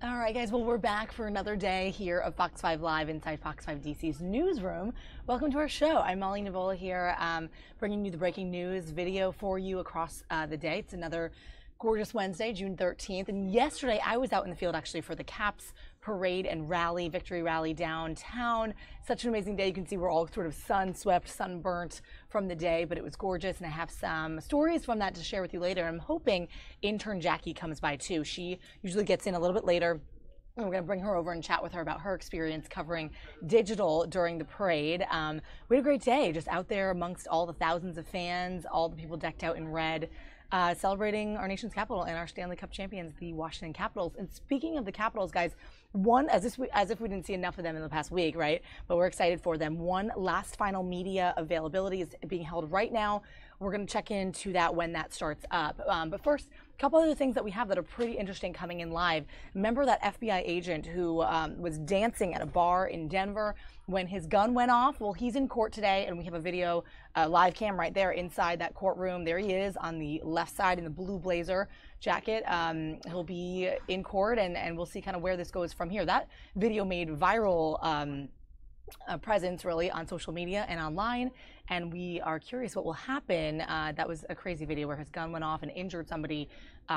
All right, guys. Well, we're back for another day here of Fox 5 Live inside Fox 5 DC's newsroom. Welcome to our show. I'm Molly Nevola here, bringing you the breaking news video for you across the day. It's another gorgeous Wednesday, June 13th. And yesterday, I was out in the field actually for the Caps parade and rally, victory rally downtown. Such an amazing day. You can see we're all sort of sun-swept, sunburnt from the day, but it was gorgeous. And I have some stories from that to share with you later. I'm hoping intern Jackie comes by too. She usually gets in a little bit later. And we're going to bring her over and chat with her about her experience covering digital during the parade. We had a great day just out there amongst all the thousands of fans, all the people decked out in red, celebrating our nation's capital and our Stanley Cup champions, the Washington Capitals. And speaking of the Capitals, guys, as if we didn't see enough of them in the past week, right? But we're excited for them. One last final media availability is being held right now. We're going to check into that when that starts up. But first, a couple other things that we have that are pretty interesting coming in live. Remember that FBI agent who was dancing at a bar in Denver when his gun went off? Well, he's in court today, and we have a video, live cam right there inside that courtroom. There he is on the left side in the blue blazer jacket. He'll be in court, and we'll see kind of where this goes from here. That video made viral presence really on social media and online, and we are curious what will happen. That was a crazy video where his gun went off and injured somebody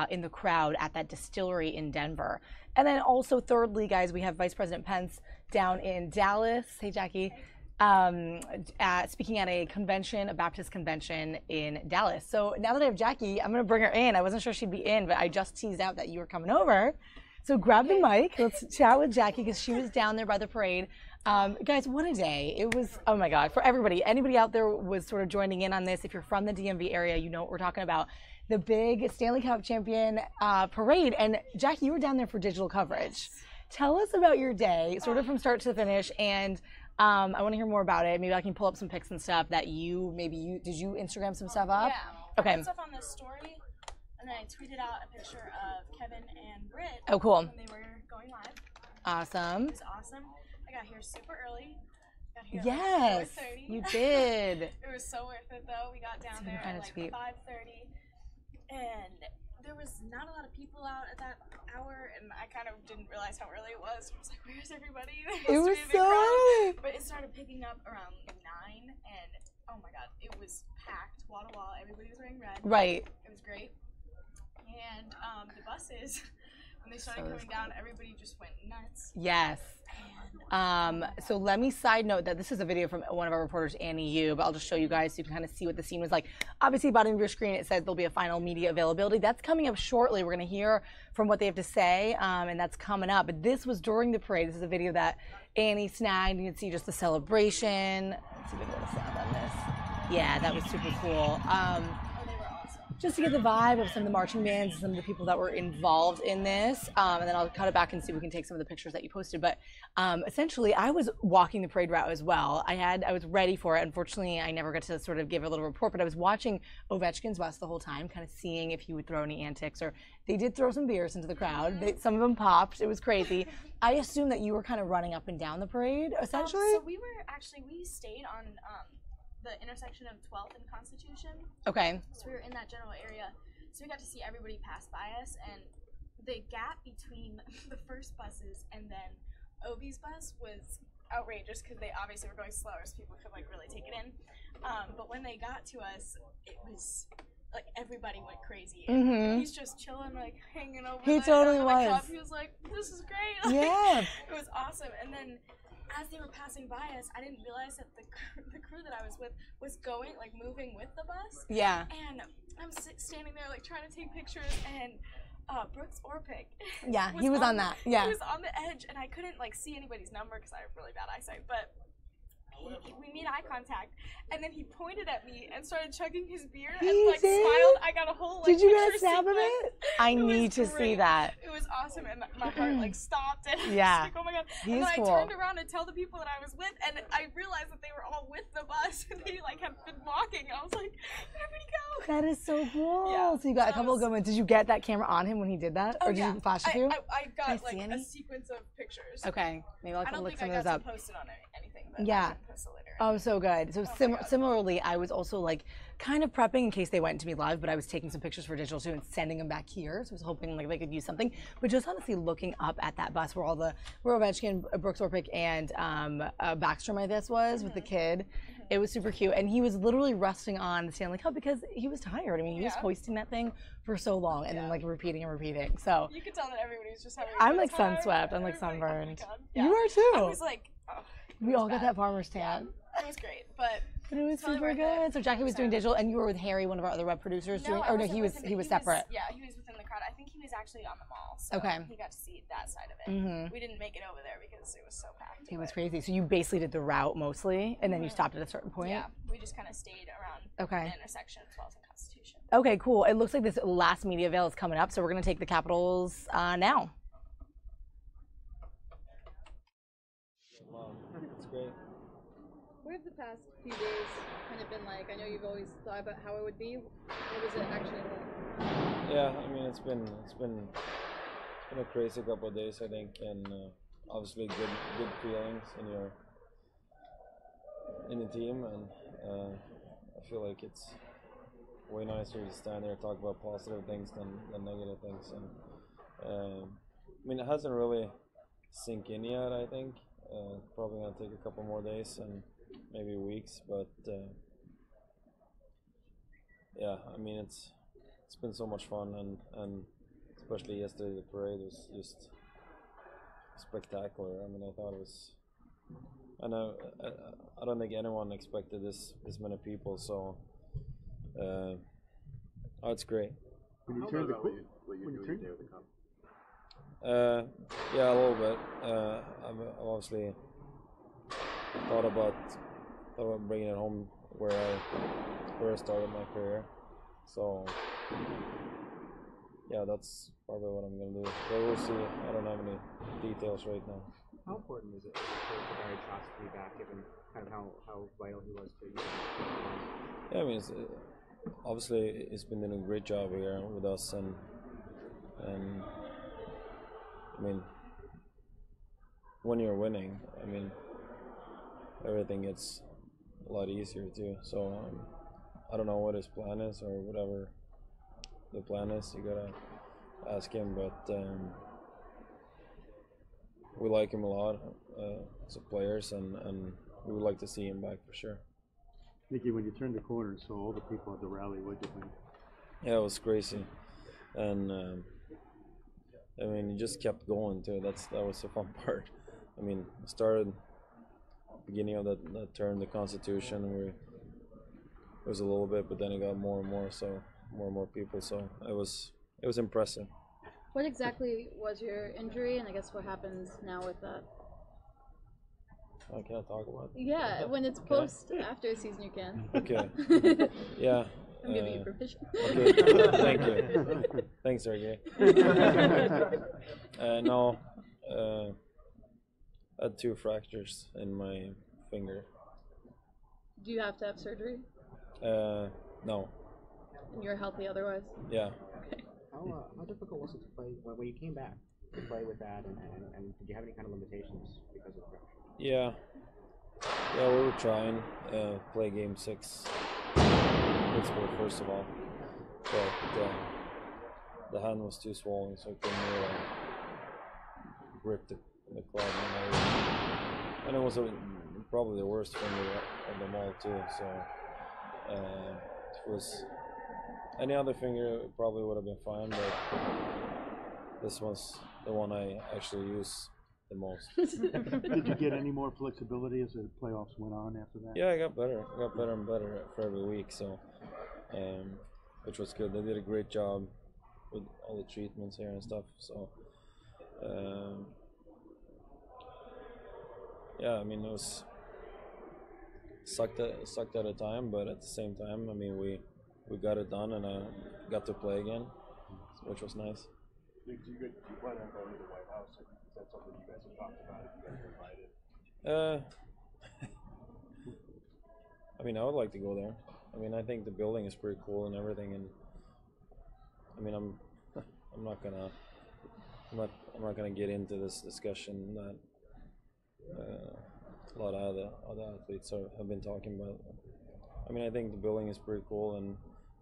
in the crowd at that distillery in Denver. And then also thirdly, guys, we have Vice President Pence down in Dallas. Hey, Jackie. Speaking at a convention, a Baptist convention in Dallas. So now that I have Jackie, I'm going to bring her in. I wasn't sure she'd be in, but I just teased out that you were coming over. So grab the mic. Let's chat with Jackie because she was down there by the parade. Guys, what a day. It was, oh my God, for everybody. Anybody out there was sort of joining in on this. If you're from the DMV area, you know what we're talking about. The big Stanley Cup champion parade. And Jackie, you were down there for digital coverage. Tell us about your day, sort of from start to finish. And I want to hear more about it. Maybe I can pull up some pics and stuff that did you Instagram some stuff up? Yeah. Okay. I put stuff on this story, and then I tweeted out a picture of Kevin and Britt. Oh, cool. When they were going live. Awesome. It was awesome. I got here super early. Got here yes, at like 4:30. You did. It was so worth it though. We got down there at like 5:30, and there was not a lot of people out at that hour, and I kind of didn't realize how early it was. I was like, "Where's everybody?" It was so early. But it started picking up around 9, and oh my God, it was packed, wall to wall. Everybody was wearing red. Right. It was great. And the buses, when they started coming down, everybody just went nuts. Yes. So let me side note that this is a video from one of our reporters, Annie Yu, but I'll just show you guys so you can kind of see what the scene was like. Obviously, bottom of your screen, it says there'll be a final media availability. That's coming up shortly. We're going to hear from what they have to say, and that's coming up. But this was during the parade. This is a video that Annie snagged. You can see just the celebration. Let's see if we can get a sound on this. Yeah, that was super cool. Just to get the vibe of some of the marching bands and some of the people that were involved in this. And then I'll cut it back and see if we can take some of the pictures that you posted. But essentially, I was walking the parade route as well. I was ready for it. Unfortunately, I never got to sort of give a little report, but I was watching Ovechkin's bus the whole time, kind of seeing if he would throw any antics. Or they did throw some beers into the crowd. Some of them popped. It was crazy. I assume that you were kind of running up and down the parade, essentially? So we stayed on the intersection of 12th and Constitution. Okay. So we were in that general area. So we got to see everybody pass by us, and the gap between the first buses and then Ovi's bus was outrageous because they obviously were going slower so people could like really take it in. But when they got to us, it was like everybody went crazy. And he's just chilling, like hanging over. He totally was. Cup. He was like, "This is great." Like, yeah. It was awesome. And then as they were passing by us, I didn't realize that the crew that I was with was moving with the bus. Yeah. And I'm standing there, like, trying to take pictures, and Brooks Orpik. Yeah, he was on that. Yeah. He was on the edge, and I couldn't, like, see anybody's number because I have really bad eyesight, but we made eye contact, and then he pointed at me and started chugging his beer and like smiled. I got a whole Did you get a snap of it? I need to see that. It was awesome, and my heart like stopped, and yeah. I was like, oh my God. And then I turned around and tell the people that I was with, and I realized that they were all with the bus, and they like have been walking. I was like, where'd everybody go? That is so cool. Yeah, so you got a couple of good ones. Did you get that camera on him when he did that, or did you flash it to you? I got like a sequence of pictures. Okay, maybe I'll look some of those up. I don't think I got to post it on anything. and Yeah. I didn't post the later. Oh, so good. So similarly, I was also like kind of prepping in case they went to me live, but I was taking some pictures for digital too and sending them back here. So I was hoping like they could use something. But just honestly looking up at that bus where where Ovechkin, Brooks Orpik, and Backstrom, I guess was with the kid, it was super cute. And he was literally resting on the Stanley Cup because he was tired. I mean, he was hoisting that thing for so long and then like repeating and repeating. So you could tell that everybody was just having. I'm like sun swept. I'm like sunburned. Oh You are too. I was like, we all got that farmer's tan. It was great, but it was super good. So Jackie was doing digital, and you were with Harry, one of our other web producers. He was separate. Yeah, he was within the crowd. I think he was actually on the mall, so he got to see that side of it. We didn't make it over there because it was so packed. It was crazy. So you basically did the route mostly, and then you stopped at a certain point. Yeah, we just kind of stayed around the intersection as well as the Constitution. Okay, cool. It looks like this last media avail is coming up, so we're gonna take the Capitals now. I think it's great. What have the past few days kind of been like? I know you've always thought about how it would be. What was it actually like? Yeah, I mean it's been a crazy couple of days, I think, and obviously good feelings in the team, and I feel like it's way nicer to stand there and talk about positive things than negative things. And I mean it hasn't really sink in yet. I think probably gonna take a couple more days and maybe weeks, but yeah, I mean it's been so much fun, and especially yesterday the parade was just spectacular. I mean I thought it was, I don't think anyone expected this many people, so oh, it's great. When you turn what you're doing today with the cup? Yeah, a little bit. I've obviously thought about bringing it home where I started my career. So yeah, that's probably what I'm gonna do. But we'll see. I don't have any details right now. How important is it for Barry Trotz to be back, given kind of how vital he was to you? Yeah, I mean, obviously he's been doing a great job here with us, and I mean, when you're winning, I mean, everything gets a lot easier too. So I don't know what his plan is or whatever the plan is. You gotta ask him, but we like him a lot as a players, and we would like to see him back for sure. Nicky, when you turned the corner and saw all the people at the rally, what did you think? Yeah, it was crazy, and I mean, it just kept going too. That was the fun part. I mean, it started beginning of that turn, the Constitution, it was a little bit, but then it got more and more, so more and more people. So it was impressive. What exactly was your injury, and I guess what happens now with that? I can't talk about it. Yeah, when it's post after a season, you can. Okay. Yeah. I'm giving you permission. Okay. Thank you. Thanks, Sergey. No. I had 2 fractures in my finger. Do you have to have surgery? No. And you're healthy otherwise? Yeah. Okay. How difficult was it to play when you came back to play with that, and did you have any kind of limitations because of that? Yeah, we were trying play game 6 Pittsburgh first of all, but the hand was too swollen, so I couldn't really grip the club, and it was probably the worst finger of them all too. So if it was any other finger, it probably would have been fine, but this was the one I actually use the most. Did you get any more flexibility as the playoffs went on after that? Yeah, I got better. I got better and better for every week, so which was good. They did a great job with all the treatments here and stuff. So yeah, I mean it was sucked at a time, but at the same time, I mean we got it done, and I got to play again, which was nice. Do you plan on going to the White House? Is that something you guys have talked about? If you guys are invited? I mean, I would like to go there. I mean, I think the building is pretty cool and everything, and I mean, I'm not gonna get into this discussion that a lot of other athletes have been talking about. I mean, I think the building is pretty cool, and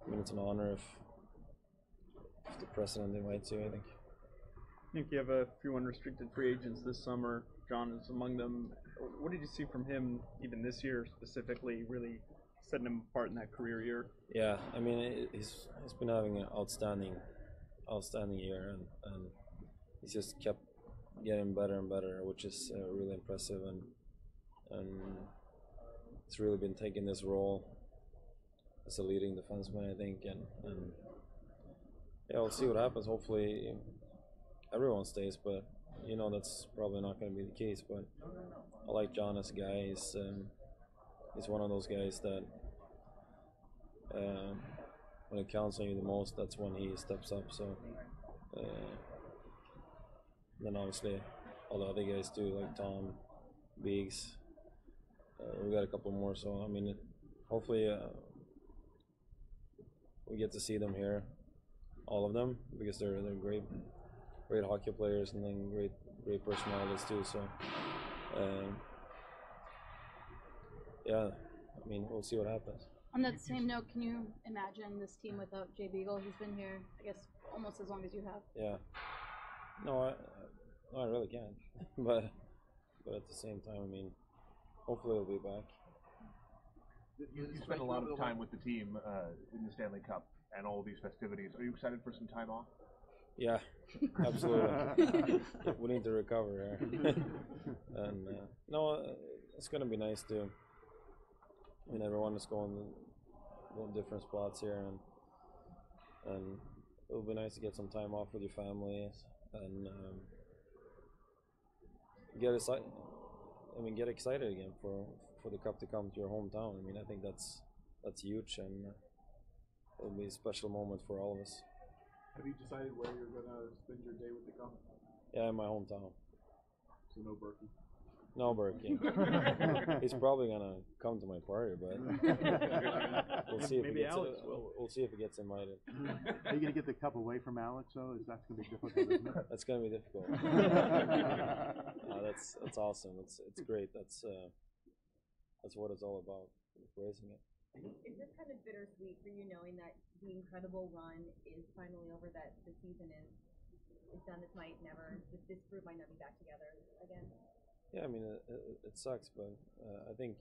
I mean, it's an honor if the president invites you, I think. I think you have a few unrestricted free agents this summer. John is among them. What did you see from him, even this year specifically, really setting him apart in that career year? Yeah, I mean, he's been having an outstanding year, and he's just kept getting better and better, which is really impressive, and he's really been taking this role as a leading defenseman, I think, and yeah, we'll see what happens. Hopefully, everyone stays, but you know that's probably not going to be the case. But I like John as a guy. He's one of those guys that when it counts on you the most, that's when he steps up. So then obviously all the other guys too, like Tom, Biggs. We got a couple more. So I mean, hopefully we get to see them here, all of them, because they're great hockey players and then great personalities too. So yeah, I mean, we'll see what happens. On that same note, can you imagine this team without Jay Beagle? He's been here, I guess, almost as long as you have. Yeah. No, I really can't. but at the same time, I mean, hopefully he'll be back. You spent a lot of time with the team in the Stanley Cup and all these festivities. Are you excited for some time off? Yeah, absolutely. We need to recover here. And no, it's gonna be nice to. I mean, everyone is going different spots here, and it'll be nice to get some time off with your families and get excited. I mean, get excited again for the cup to come to your hometown. I mean, I think that's huge, and it'll be a special moment for all of us. Have you decided where you're gonna spend your day with the cup? Yeah, in my hometown. So no Berkey. No Berkey. He's probably gonna come to my party, but we'll see if we'll see if he gets invited. Are you gonna get the cup away from Alex though? That's gonna be difficult, isn't it? That's gonna be difficult. That's awesome. It's great. That's what it's all about, raising it. Is this kind of bittersweet for you, knowing that the incredible run is finally over, that the season is done? This group might not be back together again. Yeah, I mean, it sucks, but I think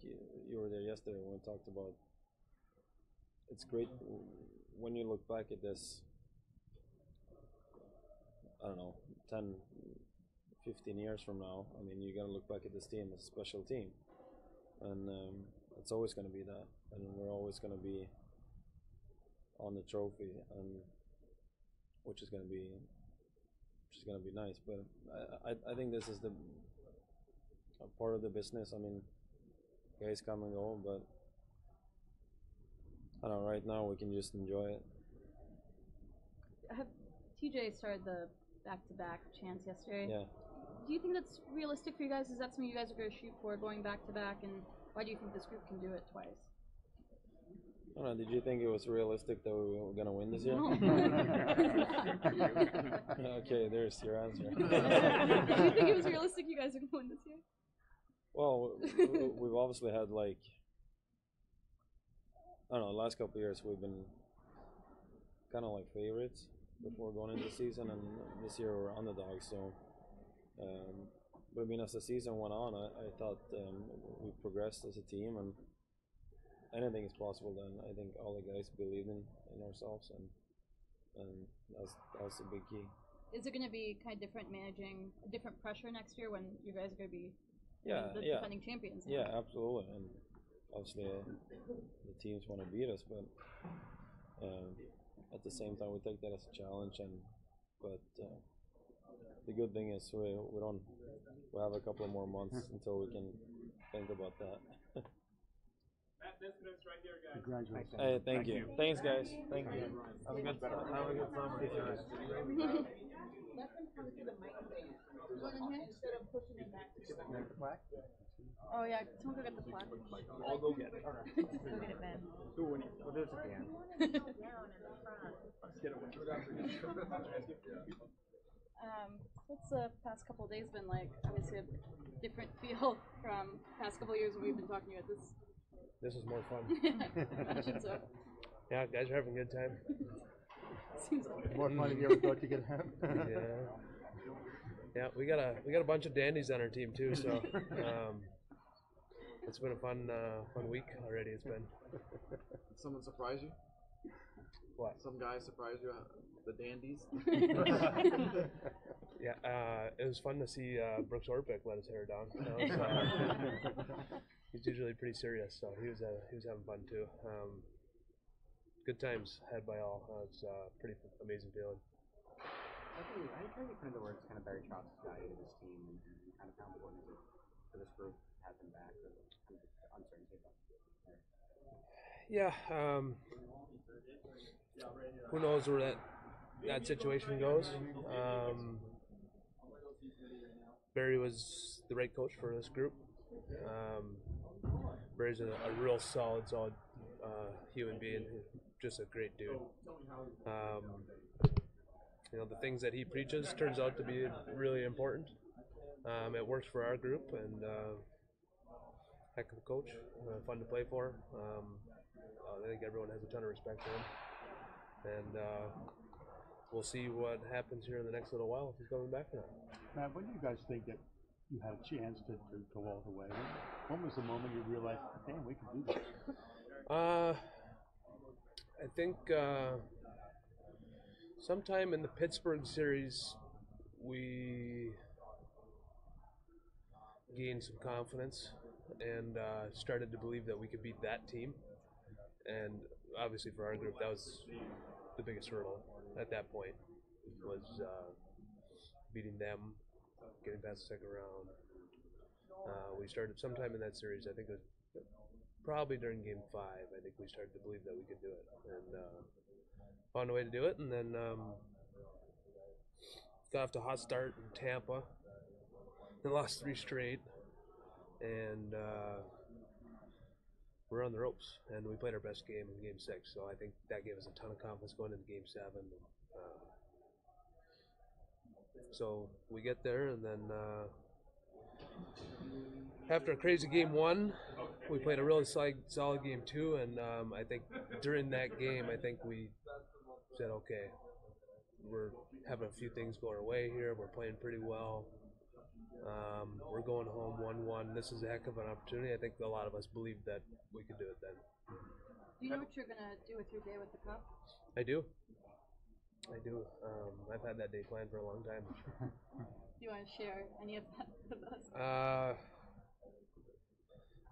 you were there yesterday when we talked about. It's great when you look back at this. I don't know, 10, 15 years from now. I mean, you're gonna look back at this team as a special team, and it's always gonna be that, and we're always gonna be on the trophy, and which is gonna be nice. But I think this is a part of the business. I mean, guys come and go, but I don't know, right now we can just enjoy it. TJ started the back-to-back chance yesterday. Yeah. Do you think that's realistic for you guys? Is that something you guys are going to shoot for, going back-to-back? And why do you think this group can do it twice? I don't know, did you think it was realistic that we were going to win this year? No. Okay, there's your answer. Do you think it was realistic you guys are going to win this year? Well, we've obviously had, like, I don't know, the last couple of years we've been kind of like favorites before going into the season, and this year we're underdogs. So, but I mean, as the season went on, I thought we progressed as a team, and anything is possible. Then I think all the guys believe in ourselves, and that's the big key. Is it going to be kind of different, managing a different pressure next year when you guys are going to be the yeah, defending champions? Yeah, absolutely, and obviously the teams want to beat us, but at the same time we take that as a challenge. But the good thing is we have a couple of more months until we can think about that. Right here, guys. Congratulations. Hey, thank you. Thanks, guys. Thank you. Have a good summer. Let them come to the mic stand. Instead of pushing it back. Oh yeah, someone go get the plaque. I'll go get it. Go get it, man. Well, there's at the end. Let's get it. Let's the past couple of days been like? Obviously, a different feel from past couple of years when we've been talking to you at this. This is more fun. Imagine so. Yeah, guys are having a good time. Seems like More fun than you ever thought you could have. Yeah, we got a bunch of dandies on our team too, so it's been a fun week already. It's been. Did someone surprise you? What? Some guy surprised you? The dandies? Yeah, it was fun to see Brooks Orpik let his hair down. He's usually pretty serious, so he was having fun too. Good times had by all. It's a pretty amazing feeling. I try to put into words kind of Barry Trotz's value to this team and kind of how important is it for this group to have him back, or kind of the uncertainty about it. Yeah, who knows where that situation goes. Barry was the right coach for this group. Barry's a real solid human being, just a great dude. The things that he preaches turns out to be really important. It works for our group, and heck of a coach, fun to play for. I think everyone has a ton of respect for him, and we'll see what happens here in the next little while if he's coming back or not. Matt, when do you guys think that you had a chance to go all the way? When was the moment you realized, damn, we can do this? I think sometime in the Pittsburgh series, we gained some confidence and started to believe that we could beat that team. And obviously for our group, that was the biggest hurdle at that point, was beating them, getting past the second round. We started sometime in that series, I think it was probably during game 5, I think we started to believe that we could do it. And found a way to do it, and then got off to a hot start in Tampa, then lost 3 straight, and we're on the ropes, and we played our best game in game 6, so I think that gave us a ton of confidence going into game 7. So we get there, and then after a crazy game 1, we played a really solid game 2, and I think during that game, I think we said, okay, we're having a few things going our way here. We're playing pretty well. We're going home 1-1. This is a heck of an opportunity. I think a lot of us believed that we could do it then. Do you know what you're going to do with your day with the Cup? I do. I've had that day planned for a long time. Do you want to share any of that with us?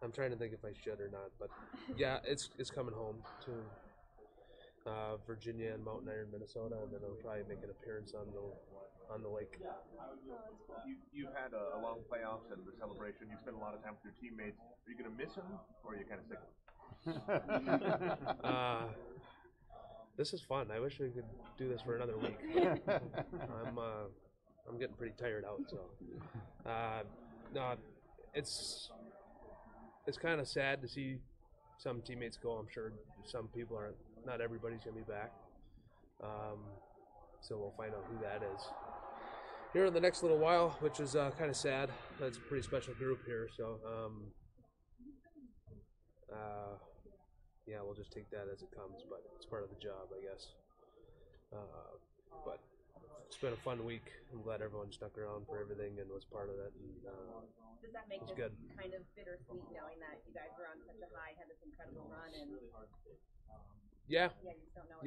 I'm trying to think if I should or not, but yeah, it's coming home to Virginia and Mountain Iron, Minnesota, and then I'll probably make an appearance on the lake. You've had a long playoffs and the celebration. You spent a lot of time with your teammates. Are you going to miss them, or are you kind of sick of them? This is fun. I wish we could do this for another week. I'm getting pretty tired out, so no, it's kind of sad to see some teammates go. I'm sure some people aren't. Not everybody's gonna be back. So we'll find out who that is here in the next little while, which is kind of sad. It's a pretty special group here, so yeah, we'll just take that as it comes, but it's part of the job, I guess. But it's been a fun week. I'm glad everyone stuck around for everything and was part of it. And, does that make this good. kind of bittersweet knowing that you guys were on such a high, had this incredible run, and yeah, you just don't know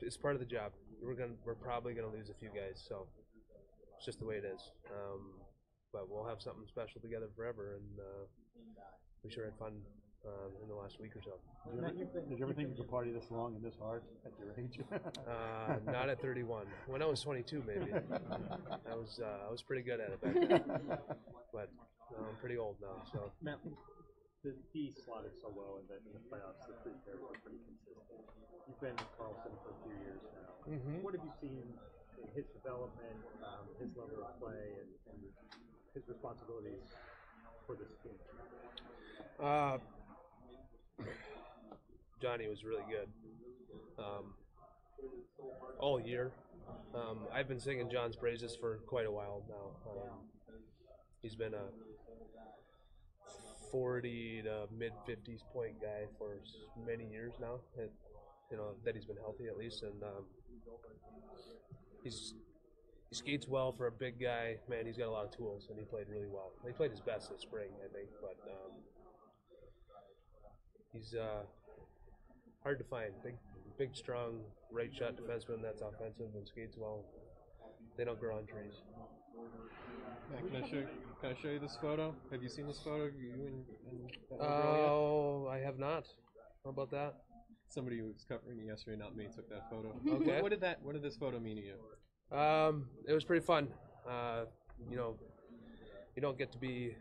it's part of the job. We're probably gonna lose a few guys, so it's just the way it is. But we'll have something special together forever, and we sure had fun in the last week or so. Did you ever think you could party this long and this hard at your age? Not at 31. When I was 22, maybe. I was pretty good at it back then. But I'm pretty old now, so. Matt, he slotted so well in the playoffs. The 3 pairs were pretty consistent. You've been with Carlson for a few years now. Mm-hmm. What have you seen in his development, his level of play, and his responsibilities for this team? Johnny was really good all year. I've been singing John's praises for quite a while now. He's been a 40 to mid 50s point guy for many years now, and that he's been healthy at least, and he skates well for a big guy. Man, he's got a lot of tools, and he played really well. He played his best this spring, I think, but he's hard to find. Big, strong right shot defenseman that's offensive and skates well. They don't grow on trees. Yeah, can I show you this photo? Have you seen this photo? You and that little girl Oh, I have not. How about that? Somebody who was covering me yesterday, not me, took that photo. Okay. What did this photo mean to you? It was pretty fun. You don't get to be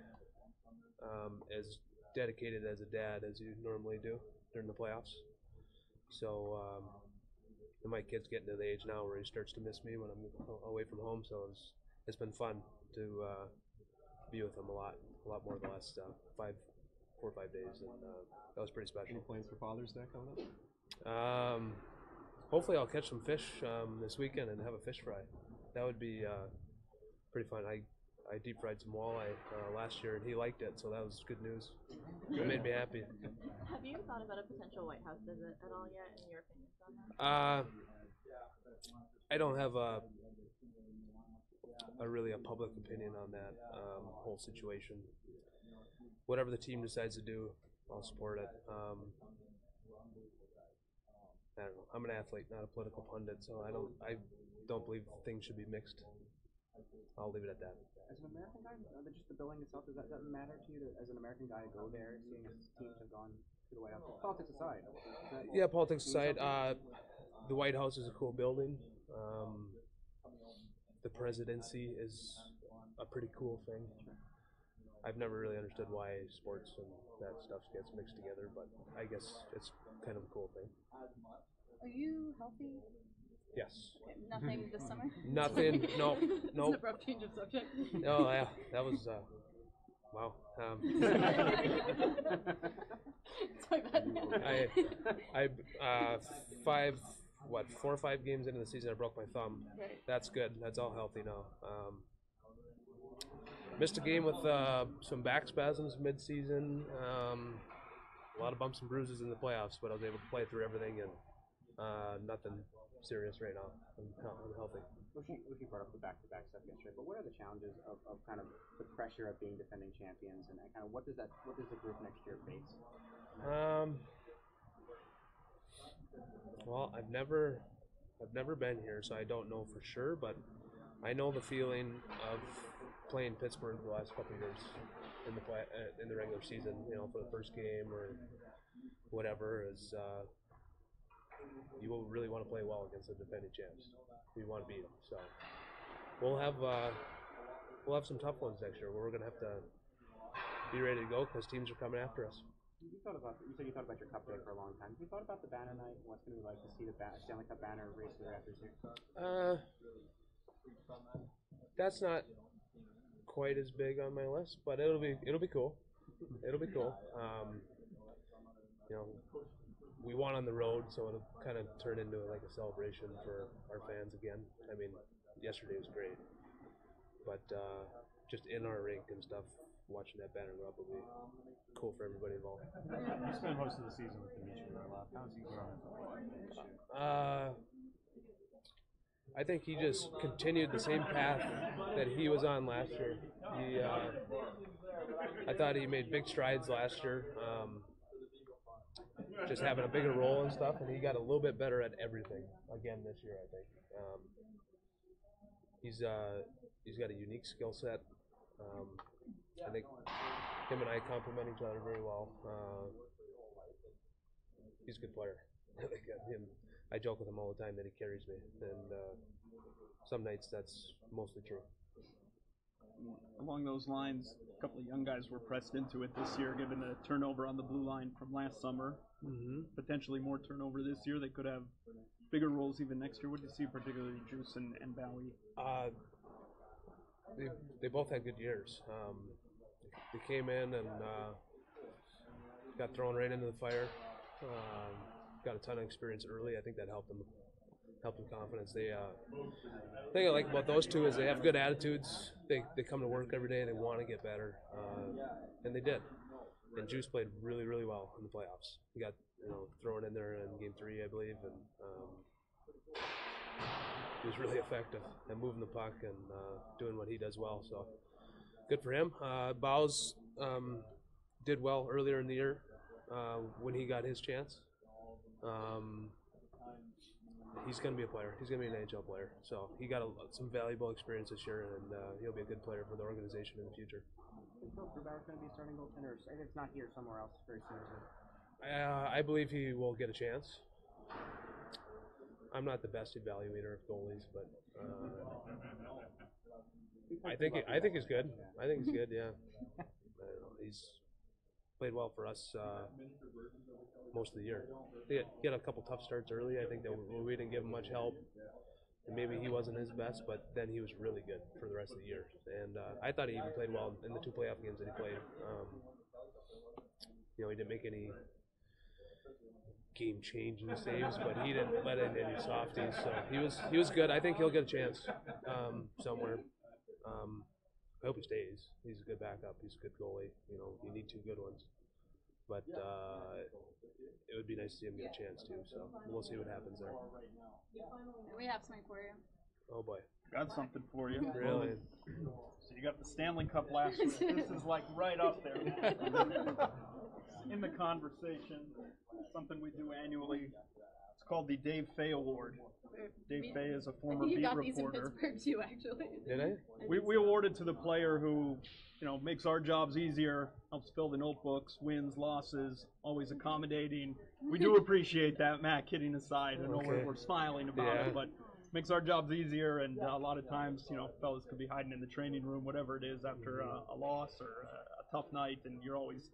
as dedicated as a dad as you normally do during the playoffs. So my kid's getting to the age now where he starts to miss me when I'm away from home. So it's been fun to be with him a lot more the last 4 or 5 days, and that was pretty special. Any plans for Father's Day coming up? Hopefully I'll catch some fish this weekend and have a fish fry. That would be pretty fun. I deep fried some walleye last year, and he liked it, so that was good news. It made me happy. Have you thought about a potential White House visit at all yet, in your opinions on that? I don't have a really a public opinion on that whole situation. Whatever the team decides to do, I'll support it. I don't know. I'm an athlete, not a political pundit, so I don't believe things should be mixed. I'll leave it at that. As an American guy, just the building itself, does that matter to you? As an American guy, go there, seeing as teams have gone to the White House, politics aside. Yeah, politics aside, the White House is a cool building. The presidency is a pretty cool thing. I've never really understood why sports and that stuff gets mixed together, but I guess it's kind of a cool thing. Are you healthy? Yes. Okay, nothing this summer? Nothing. No. It's an abrupt change of subject. Oh yeah, that was wow. 4 or 5 games into the season, I broke my thumb. Right. That's good. That's all healthy now. Missed a game with some back spasms mid-season. A lot of bumps and bruises in the playoffs, but I was able to play through everything, and nothing serious right now. I'm healthy. We brought up the back-to-back stuff yesterday, but what are the challenges of kind of the pressure of being defending champions, and kind of what does the group next year face? Well, I've never been here, so I don't know for sure, but I know the feeling of playing Pittsburgh the last couple of years in the regular season. For the first game or whatever, is you will really want to play well against the defending champs. You want to beat them. So we'll have some tough ones next year where we're going to have to be ready to go because teams are coming after us. You said you thought about your cup day for a long time. Have you thought about the banner night? What's going to be like to see the Stanley Cup banner race to the rafters here? That's not quite as big on my list, but it'll be cool. It'll be cool. We won on the road, so it'll kind of turn into like a celebration for our fans again. I mean, yesterday was great, but just in our rink and stuff, watching that banner go up will be cool for everybody involved. You spent most of the season with Dimitri Orlov. How's he grown this year? I think he just continued the same path that he was on last year. I thought he made big strides last year, just having a bigger role and stuff, and he got a little bit better at everything again this year, I think. He's got a unique skill set. I think him and I complement each other very well. He's a good player. I joke with him all the time that he carries me, and some nights that's mostly true. Along those lines, a couple of young guys were pressed into it this year, given the turnover on the blue line from last summer. Mm-hmm. Potentially more turnover this year. They could have bigger roles even next year. What do you see, particularly Juice and Bowie? They both had good years. They came in and got thrown right into the fire. Got a ton of experience early. I think that helped them helped with confidence. The thing I like about those two is they have good attitudes. They come to work every day. They want to get better, and they did. And Juice played really, really well in the playoffs. He got thrown in there in Game 3, I believe, and he was really effective at moving the puck and doing what he does well. So good for him. Bowes did well earlier in the year when he got his chance. He's going to be a player. He's going to be an NHL player. So he got some valuable experience this year, and he'll be a good player for the organization in the future. Is Phil Grubauer going to be a starting goaltender? It's not here, somewhere else very soon, is it? I believe he will get a chance. I'm not the best evaluator of goalies, but I think he's good. I think he's good. Yeah, I don't know. He's played well for us most of the year. He had a couple tough starts early. I think that we didn't give him much help, and maybe he wasn't his best. But then he was really good for the rest of the year. And I thought he even played well in the 2 playoff games that he played. He didn't make any game-changing saves, but he didn't let in any softies. So he was good. I think he'll get a chance somewhere. I hope he stays. He's a good backup. He's a good goalie. You need 2 good ones. But it would be nice to see him get a chance too. So we'll see what happens there. We have something for you. Oh boy. Got something for you. Really? So you got the Stanley Cup last week. This is like right up there. In the conversation, something we do annually. It's called the Dave Fay Award. Dave Fay is a former beat reporter. You got these in Pittsburgh too, actually. Did I? We awarded to the player who, makes our jobs easier, helps fill the notebooks, wins, losses, always accommodating. We do appreciate that, Matt, kidding aside. I know we're smiling about it, but makes our jobs easier. And a lot of times, fellas could be hiding in the training room, whatever it is, after a loss or a tough night, and you're always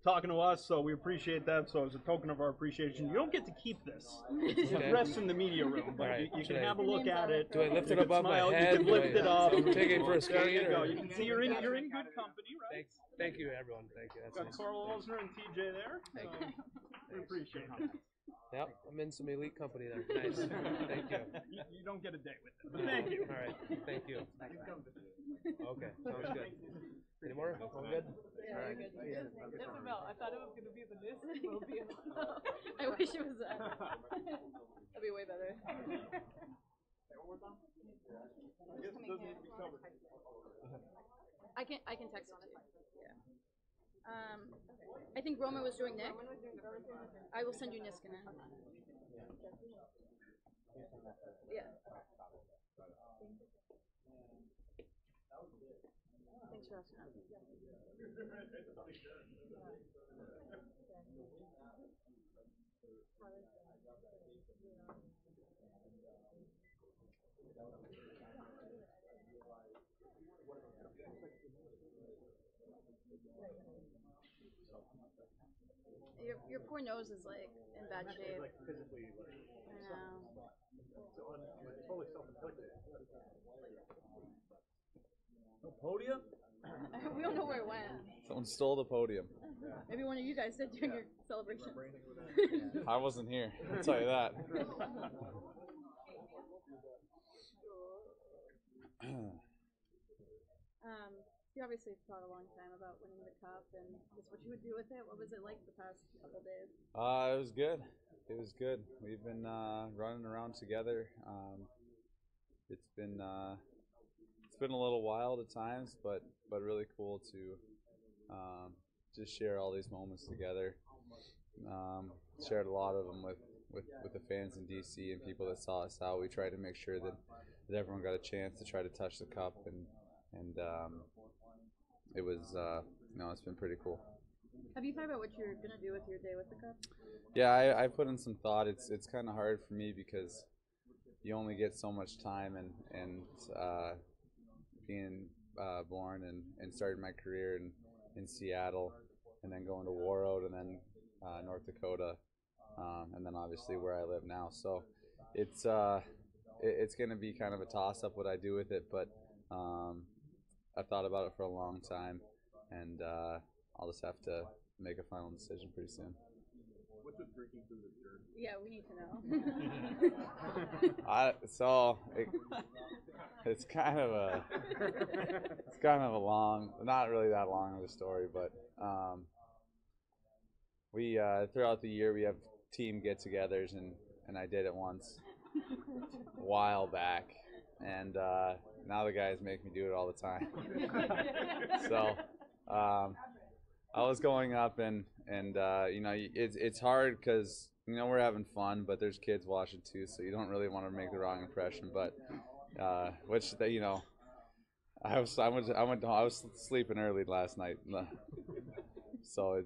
talking to us, so we appreciate that. So as a token of our appreciation, you don't get to keep this. It rests in the media room, but you can have a look at it. Do I lift it above my head? You can lift it up. Take it for a skate. There you go. You can see you're in good company, right? Thank you, everyone. Thank you. That's Got nice. Carl Osner and TJ there. Thank so we appreciate it. Yep, I'm in some elite company there. Nice. Thank you. You don't get a date with them. But thank you. All right. Thank you. Okay, sounds good. Any more? All good? All right. Isabel, I thought it was going to be the news. I wish it was that. That'd be way better. I can text it to you. Yeah. I think Roma was doing Nick. I will send you Niskanen. Yeah. Thanks for asking. Your poor nose is like in bad shape. Like physically, like, I know. it's totally self-inflicted. The podium? We don't know where it went. Someone stole the podium. Maybe one of you guys did during your celebration. I wasn't here, I'll tell you that. You obviously thought a long time about winning the cup and just what you would do with it. What was it like the past couple days? It was good. It was good. We've been running around together. It's been a little wild at times, but really cool to just share all these moments together. Shared a lot of them with the fans in DC and people that saw us out. We tried to make sure that everyone got a chance to try to touch the cup, and it was it's been pretty cool. Have you thought about what you're gonna do with your day with the cup? Yeah, I put in some thought. It's kind of hard for me because you only get so much time, and being born and started my career in Seattle, and then going to Warroad, and then North Dakota, and then obviously where I live now. So it's going to be kind of a toss-up what I do with it, but I've thought about it for a long time, and I'll just have to make a final decision pretty soon. What's with drinking through the shirt? Yeah, we need to know. It's kind of a long, not really that long of a story, but we throughout the year we have team get-togethers, and I did it once a while back, and now the guys make me do it all the time. So I was going up, and you know, it's hard because you know we're having fun, but there's kids watching too, so you don't really want to make the wrong impression. But which you know, I was sleeping early last night, so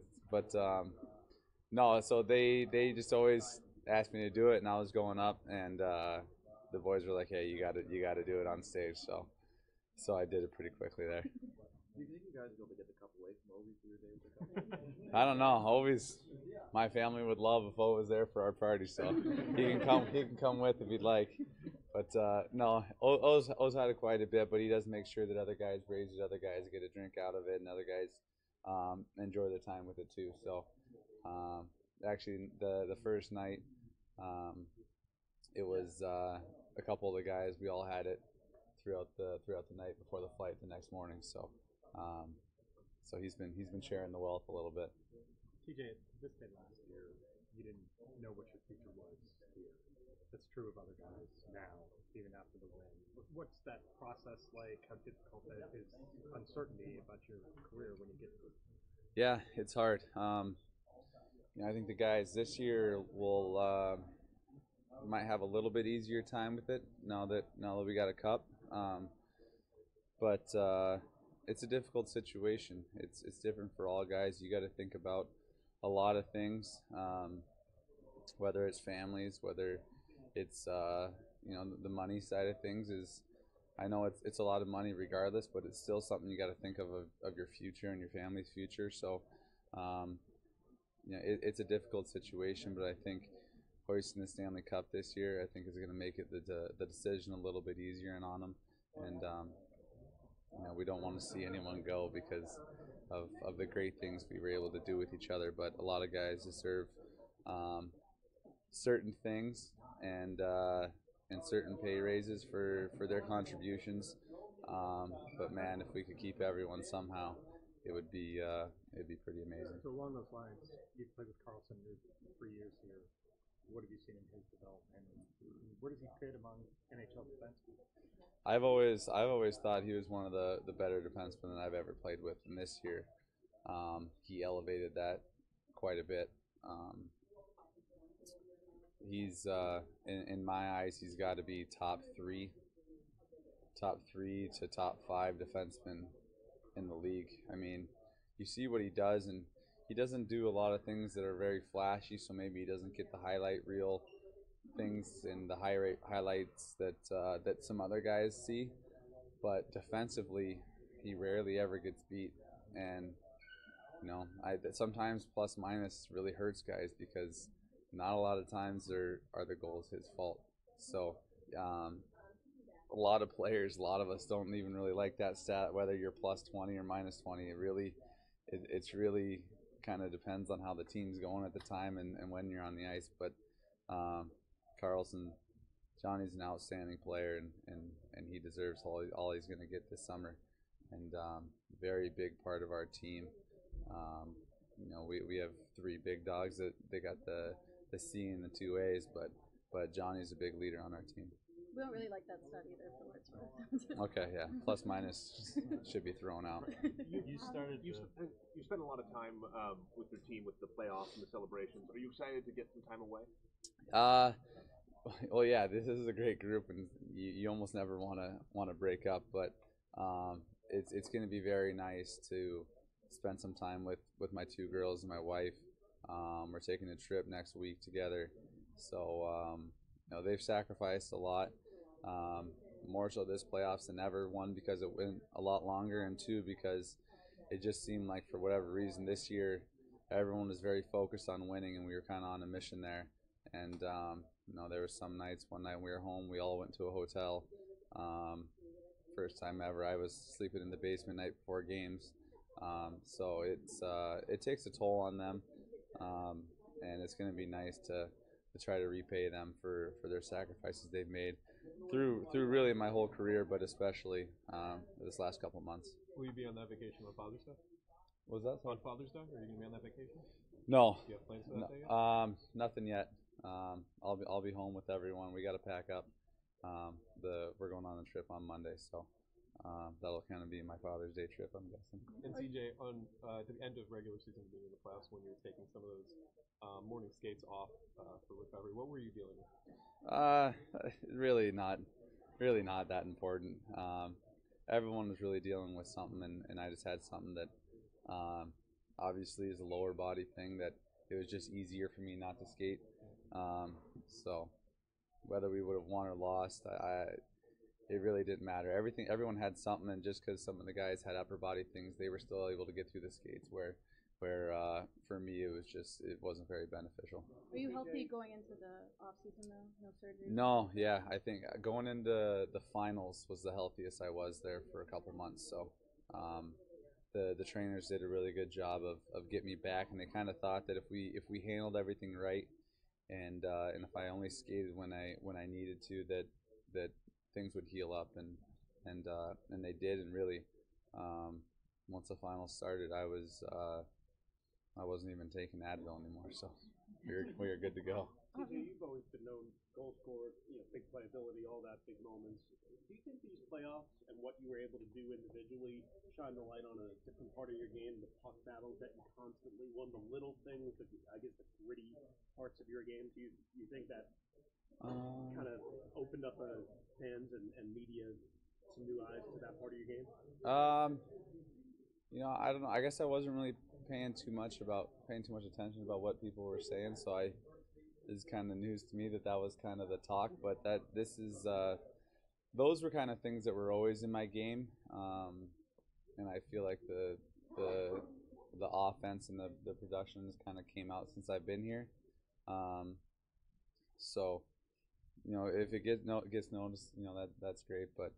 no, so they just always asked me to do it, and I was going up, and the boys were like, "Hey, you got to do it on stage." So I did it pretty quickly there. Do you think you guys will be able to get the cup away from Ovi for your day with the cup? I don't know. Ovi's, my family would love if O was there for our party, so he can come with if he'd like. But no, O's had it quite a bit, but he does make sure that other guys raise it, other guys get a drink out of it, and other guys enjoy their time with it too. So actually, the first night, it was a couple of the guys. We all had it throughout the night before the flight the next morning. So he's been sharing the wealth a little bit. TJ, this day last year, you didn't know what your future was here. That's true of other guys now, even after the win. What's that process like? How difficult that is uncertainty about your career when you get to it? Yeah, it's hard. You know, I think the guys this year will might have a little bit easier time with it now that we got a cup. But it's a difficult situation. It's different for all guys. You got to think about a lot of things, whether it's families, whether it's you know, the money side of things. Is I know it's a lot of money regardless, but it's still something you got to think of your future and your family's future. So you know, it's a difficult situation, but I think hoisting the Stanley Cup this year, I think, is going to make it the decision a little bit easier and on them. And you know, we don't want to see anyone go because of the great things we were able to do with each other. But a lot of guys deserve certain things and certain pay raises for their contributions. But man, if we could keep everyone somehow, it'd be pretty amazing. So along those lines, you've played with Carlson for 3 years here. What have you seen in his development? Where does he fit among NHL defensemen? I've always thought he was one of the better defensemen that I've ever played with, and this year he elevated that quite a bit. He's in my eyes, he's got to be top three to top 5 defensemen in the league. I mean, you see what he does, and he doesn't do a lot of things that are very flashy, so maybe he doesn't get the highlight reel things and the highlights that some other guys see. But defensively, he rarely ever gets beat, and you know, sometimes plus minus really hurts guys because not a lot of times are the goals his fault. So a lot of players, a lot of us don't even really like that stat, whether you're plus 20 or minus 20. It's really kind of depends on how the team's going at the time and when you're on the ice. But Johnny's an outstanding player, and he deserves all he's going to get this summer. And very big part of our team. You know, we have 3 big dogs that they got the C and the 2 A's, but Johnny's a big leader on our team. We don't really like that stat either, for what it's worth. Okay, yeah, plus minus should be thrown out. You spent a lot of time with your team with the playoffs and the celebrations. Are you excited to get some time away? Well, yeah, this is a great group, and you almost never want to break up. But it's going to be very nice to spend some time with my 2 girls and my wife. We're taking a trip next week together, so you know, they've sacrificed a lot, more so this playoffs than ever. 1, because it went a lot longer, and 2, because it just seemed like for whatever reason this year everyone was very focused on winning, and we were kind of on a mission there. And you know, there were some nights. One night we were home, we all went to a hotel. First time ever. I was sleeping in the basement night before games. So it takes a toll on them. and it's going to be nice to try to repay them for their sacrifices they've made through really my whole career, but especially this last couple months. Will you be on that vacation on Father's Day? What was that? On Father's Day? Are you going to be on that vacation? No. Do you have plans for that day yet? Nothing yet. I'll be home with everyone. We got to pack up. We're going on a trip on Monday, so that'll kind of be my Father's Day trip, I'm guessing. And CJ, on at the end of regular season, beginning of the playoffs, when you were taking some of those morning skates off for recovery, what were you dealing with? Really not that important. Everyone was really dealing with something, and I just had something that obviously is a lower body thing that it was just easier for me not to skate. So whether we would have won or lost, it really didn't matter. Everyone had something, and just because some of the guys had upper body things, they were still able to get through the skates. Where for me, it wasn't very beneficial. Are you healthy going into the off season though? No surgery? No, yeah, I think going into the finals was the healthiest I was there for a couple months. So the trainers did a really good job of getting me back, and they kind of thought that if we handled everything right, and if I only skated when I needed to, that things would heal up, and they did. And really, once the finals started, I wasn't even taking Advil anymore, so we were good to go. CJ, you've always been known goal scorer, big playability, all that, big moments. Do you think these playoffs and what you were able to do individually shine the light on a different part of your game, the puck battles that you constantly won, the little things, the gritty parts of your game? Do you think that kind of opened up fans and media some new eyes to that part of your game? I don't know. I guess I wasn't really paying too much attention about what people were saying, so it's kind of news to me that was kind of the talk. But those were kind of things that were always in my game, and I feel like the offense and the productions kind of came out since I've been here. So if it gets noticed, that's great. But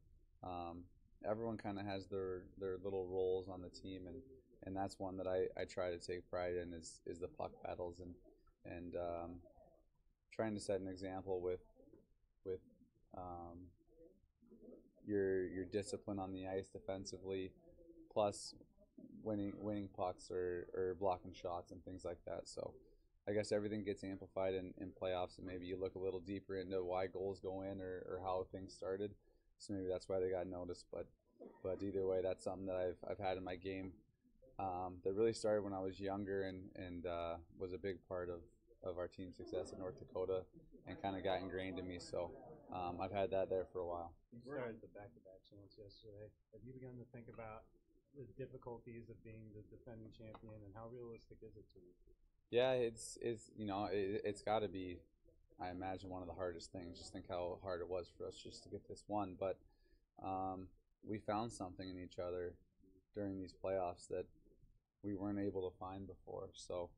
everyone kind of has their little roles on the team, and that's one that I try to take pride in is the puck battles and trying to set an example with your discipline on the ice defensively, plus winning pucks or blocking shots and things like that. So I guess everything gets amplified in playoffs, and maybe you look a little deeper into why goals go in or how things started. So maybe that's why they got noticed. But either way, that's something that I've had in my game that really started when I was younger and was a big part of our team's success in North Dakota and kind of got ingrained in me. So I've had that there for a while. You started the back-to-back champs yesterday. Have you begun to think about the difficulties of being the defending champion, and how realistic is it to you? Yeah, it's got to be, I imagine, one of the hardest things. Just think how hard it was for us just to get this one. But we found something in each other during these playoffs that we weren't able to find before. So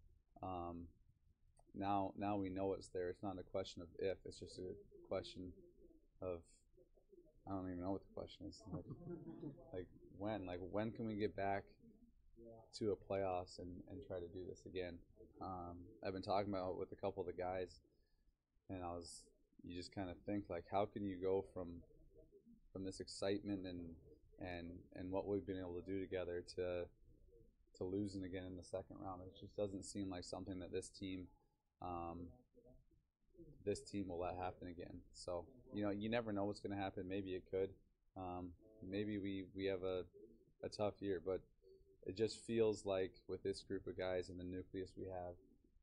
now we know it's there. It's not a question of if. It's just a question of, I don't even know what the question is. Like when? Like when can we get back to a playoffs and try to do this again? I've been talking about it with a couple of the guys, and you just kind of think, like, how can you go from this excitement and what we've been able to do together to losing again in the second round? It just doesn't seem like something that this team will let happen again. So you never know what's going to happen. Maybe it could. Maybe we have a tough year, but it just feels like with this group of guys and the nucleus we have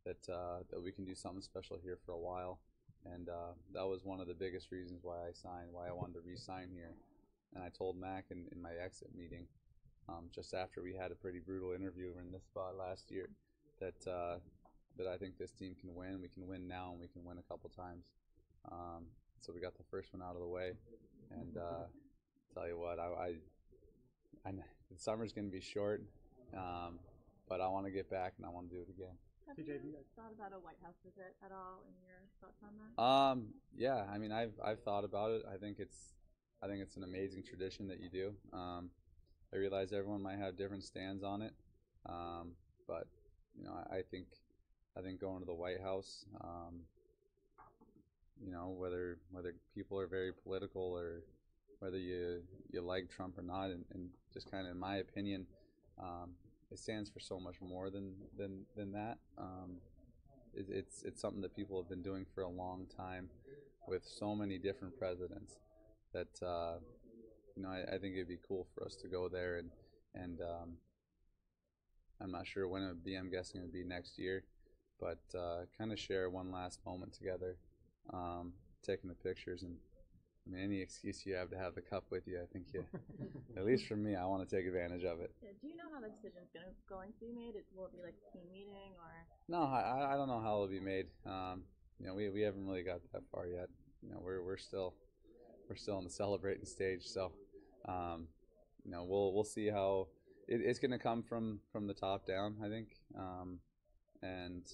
that we can do something special here for a while. And that was one of the biggest reasons why I wanted to re-sign here. And I told Mac in my exit meeting, just after we had a pretty brutal interview in this spot last year, that I think this team can win. We can win now, and we can win a couple times. So we got the first one out of the way, and tell you what, the summer's going to be short, but I want to get back and I want to do it again. Have you thought about a White House visit at all, and your thoughts on that? Yeah, I mean, I've thought about it. I think it's an amazing tradition that you do. I realize everyone might have different stands on it, but I think I think going to the White House, you know, whether people are very political or whether you like Trump or not, and just kind of in my opinion, it stands for so much more than that. It's something that people have been doing for a long time with so many different presidents that you know, I think it'd be cool for us to go there, and I'm not sure when it would be. I'm guessing it would be next year, but kind of share one last moment together, taking the pictures. And I mean, any excuse you have to have the cup with you, I think you, at least for me, I want to take advantage of it. Yeah, do you know how the decision's going to be made? Will it be like a team meeting or? No, I don't know how it'll be made. You know, we haven't really got that far yet. You know, we're still in the celebrating stage. So, you know, we'll see how it's going to come from the top down, I think. And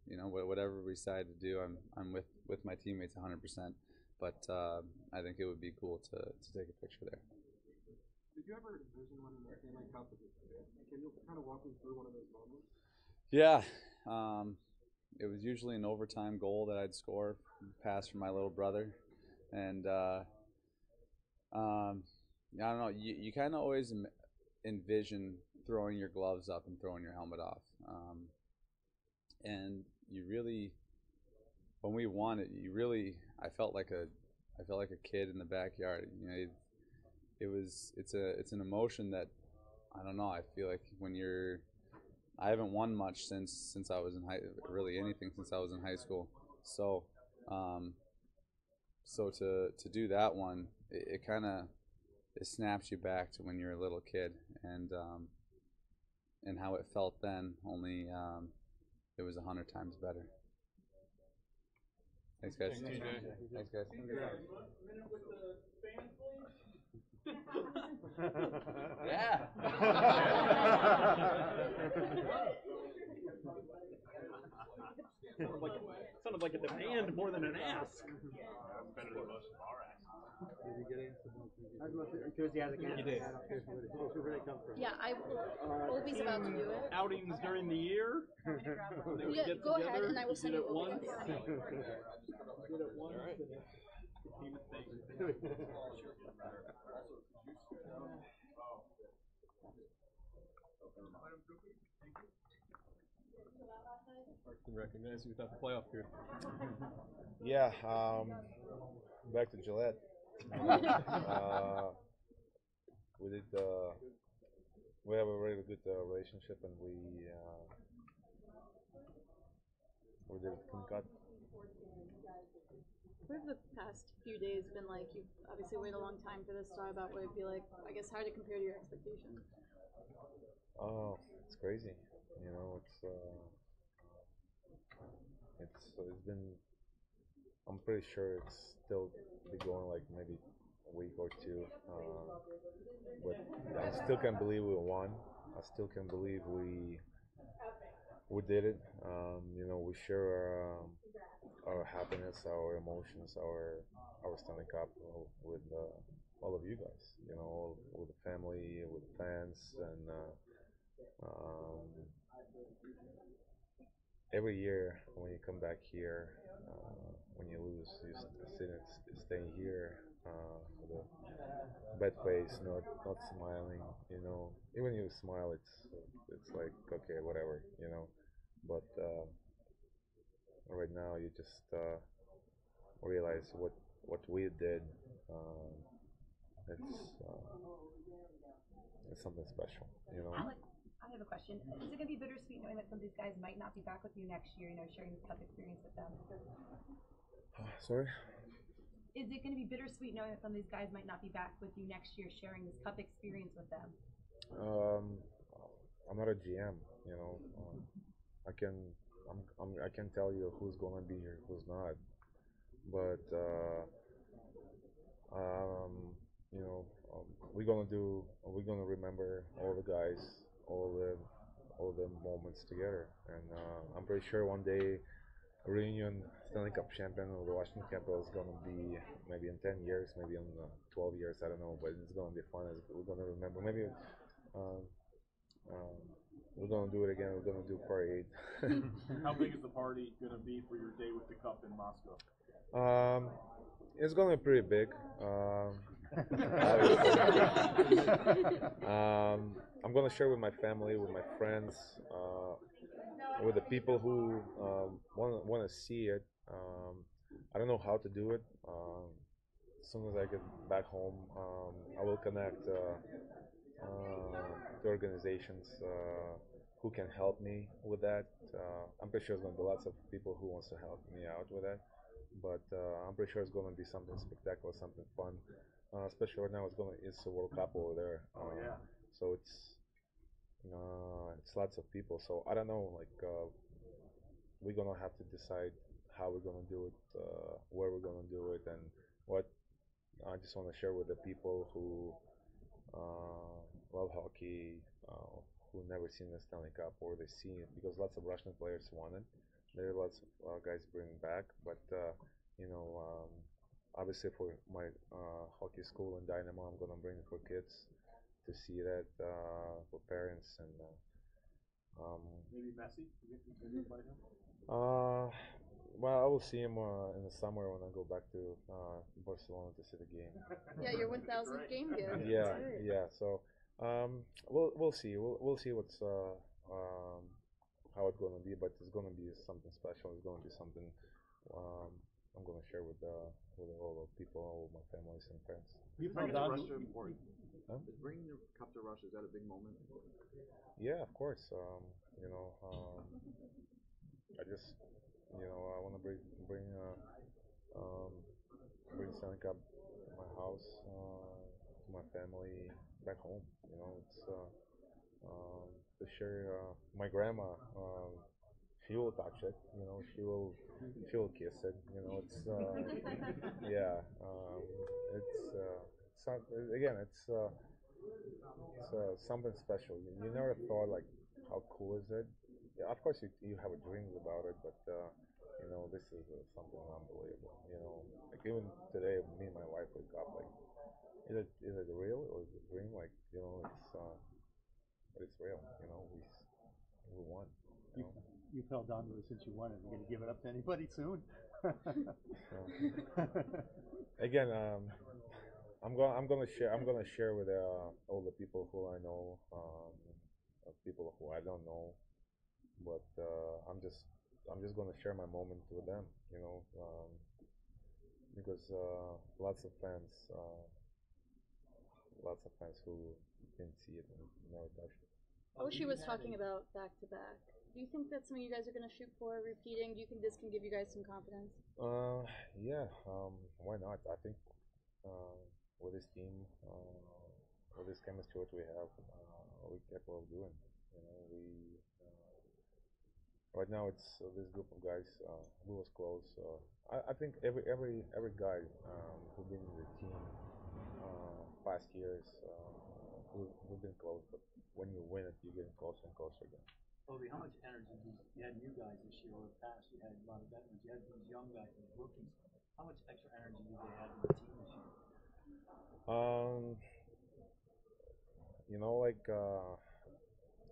you know, whatever we decide to do, I'm with my teammates 100%. But I think it would be cool to take a picture there. Did you ever envision winning the Stanley Cup as a kid? Can you kind of walk me through one of those moments? Yeah, it was usually an overtime goal that I'd score, pass from my little brother, and I don't know. You kind of always envision throwing your gloves up and throwing your helmet off, and you really, when we won it, I felt like a kid in the backyard. You know, it's an emotion that, I don't know. I feel like I haven't won much since I was in really anything since I was in high school. So, so to do that one, it kind of snaps you back to when you're a little kid, and how it felt then. Only it was 100 times better. Thanks, guys. Thanks, guys. Yeah. Sounded like a demand more than an ask. That's better than most of our asks. Did you get enthusiastic? You did. Where did it come from? Yeah, Obi's about to do it. Outings during the year. Yeah, go ahead, and I will send you once. Obi. Did it once. All right. I can recognize you without the playoff beard. Yeah, back to Gillette. We did. We have a really good relationship, and we did a clean cut. What have the past few days been like? You've obviously waited a long time for this. Talk about what it'd be like. I guess how to compare to your expectations. Oh, it's crazy. You know, it's been. I'm pretty sure it's still be going like maybe a week or two. But I still can't believe we won. I still can't believe we did it. You know, we share our happiness, our emotions, our Stanley Cup with all of you guys. You know, with the family, with the fans, and every year when you come back here, when you lose, you stay here with a bad face, not smiling. You know, even if you smile, it's like okay, whatever. You know, but right now you just realize what we did. It's something special. You know. I have a question. Is it going to be bittersweet knowing that some of these guys might not be back with you next year, you know, sharing this cup experience with them? Sorry? Is it going to be bittersweet knowing that some of these guys might not be back with you next year, sharing this cup experience with them? I'm not a GM, you know. I can tell you who's going to be here, who's not. But you know, we're gonna remember all the guys, all the moments together, and I'm pretty sure one day a reunion Stanley Cup champion of the Washington Capitals is gonna be maybe in 10 years, maybe in 12 years, I don't know, but it's gonna be fun. We're gonna remember maybe we're gonna do it again. We're gonna do parade. How big is the party gonna be for your day with the cup in Moscow? It's gonna be pretty big. I'm gonna share with my family, with my friends, with the people who want to see it. I don't know how to do it. As soon as I get back home, I will connect to organizations who can help me with that. I'm pretty sure there's going to be lots of people who wants to help me out with that. But I'm pretty sure it's going to be something spectacular, something fun. Especially right now, it's a World Cup over there. Yeah. So it's lots of people. So I don't know. Like we're gonna have to decide how we're gonna do it, where we're gonna do it, and what. I just want to share with the people who love hockey, who never seen the Stanley Cup or they see it, because lots of Russian players want it. There are lots of guys bringing back, but obviously for my hockey school in Dynamo, I'm gonna bring it for kids to see that, for parents and. Maybe Messi. You invite him? Well, I will see him in the summer when I go back to Barcelona to see the game. Yeah, your 1000th game gift. Yeah, yeah. So we'll see. We'll see what's how it's gonna be, but it's gonna be something special. It's gonna be something I'm gonna share with all the people, all of my families and friends. Bringing the Russia important. Huh? Is bringing the cup to Russia, is that a big moment? Yeah, of course. I just, I want to bring Stanley Cup to my house, to my family back home. It's to share. My grandma, she will touch it. She will kiss it. It's yeah. It's something special. You never thought like how cool is it? Yeah, of course you have dreams about it, but this is something unbelievable. Like even today, me and my wife wake up like, is it real or is it a dream? Like but it's real. We won. You held on to it since you won it. You're gonna give it up to anybody soon? Again, I'm gonna share with all the people who I know, people who I don't know, but I'm just gonna share my moment with them, because lots of fans who didn't see it and never touched it. Oshie was talking about back to back. Do you think that's something you guys are going to shoot for, repeating? Do you think this can give you guys some confidence? Yeah. Why not? I think with this team, with this chemistry what we have, we're capable of doing. We right now it's this group of guys who was close. I think every guy who's been in the team past years, we've been close. But when you win it, you're getting closer and closer again. Ovi, how much energy you had new guys this year, or past you had a lot of veterans, you had these young guys, these rookies. How much extra energy do they have in the team this year?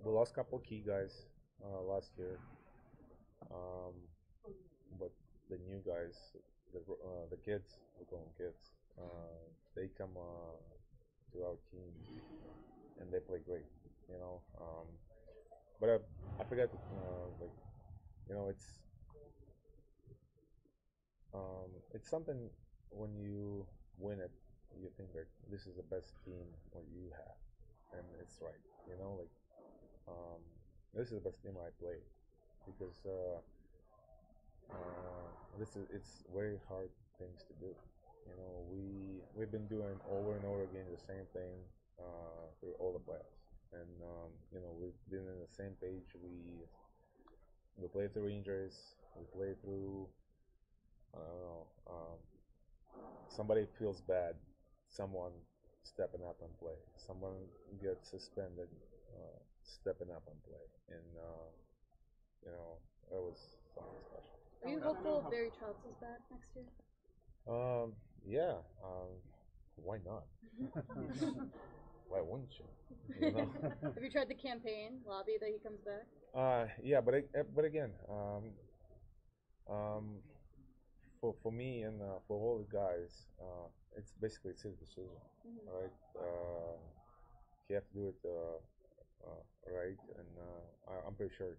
We lost a couple of key guys last year, but the new guys, the kids, we call them kids, they come to our team and they play great, But I forgot, it's something when you win it, you think that this is the best team what you have, and it's right, this is the best team I played, because it's very hard things to do. We've been doing over and over again the same thing through all the playoffs, and we've been in the same page. We played through injuries. We played through somebody feels bad, someone stepping up and play. Someone gets suspended, stepping up and play, and that was something special. Are you hopeful Barry Trotz is back next year? Yeah. Why not? why wouldn't you? You know? Have you tried the campaign lobby that he comes back? Yeah, but again, for me and for all the guys, it's basically his decision, right? He have to do it right, and I'm pretty sure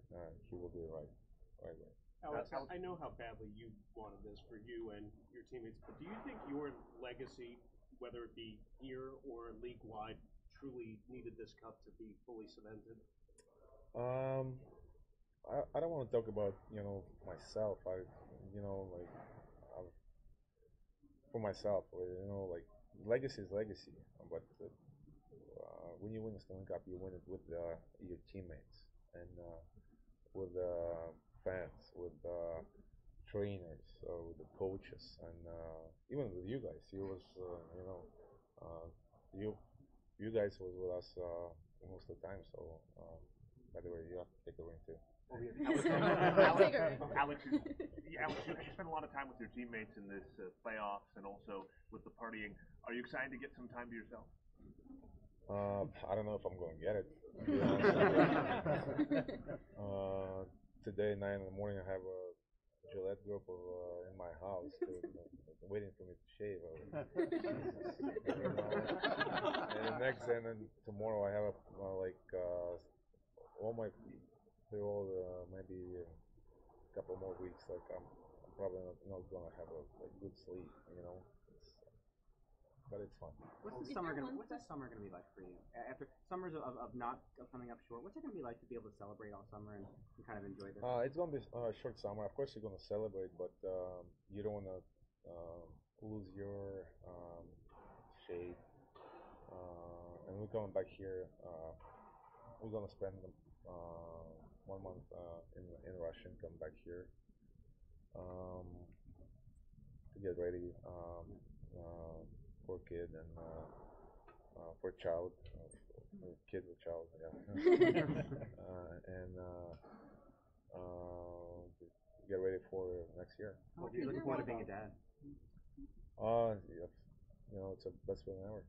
he will do it right way. Alex, I know how badly you wanted this for you and your teammates, but do you think your legacy, whether it be here or league-wide, truly needed this cup to be fully cemented? I don't want to talk about myself. For myself, like legacy is legacy, but when you win the Stanley Cup, you win it with your teammates and with fans, with trainers, with the coaches, and even with you guys. You guys was with us most of the time. So, by the way, you have to take the ring too. Alex, you spend a lot of time with your teammates in this playoffs and also with the partying. Are you excited to get some time to yourself? I don't know if I'm going to get it. Today, 9 in the morning, I have a Gillette group in my house waiting for me to shave. And then tomorrow I have all my maybe a couple more weeks. Like I'm probably not going to have a good sleep, but it's fun. What's the summer gonna be like for you? After summers of not coming up short, what's it gonna be like to be able to celebrate all summer and kind of enjoy this? It's gonna be a short summer. Of course, you're gonna celebrate, but you don't wanna lose your shape. And we're coming back here. We're gonna spend 1 month in Russia and come back here to get ready for a kid and for a child, kid with child, yeah. And get ready for next year. What are you looking forward to being a dad? Yeah, it's the best feeling ever.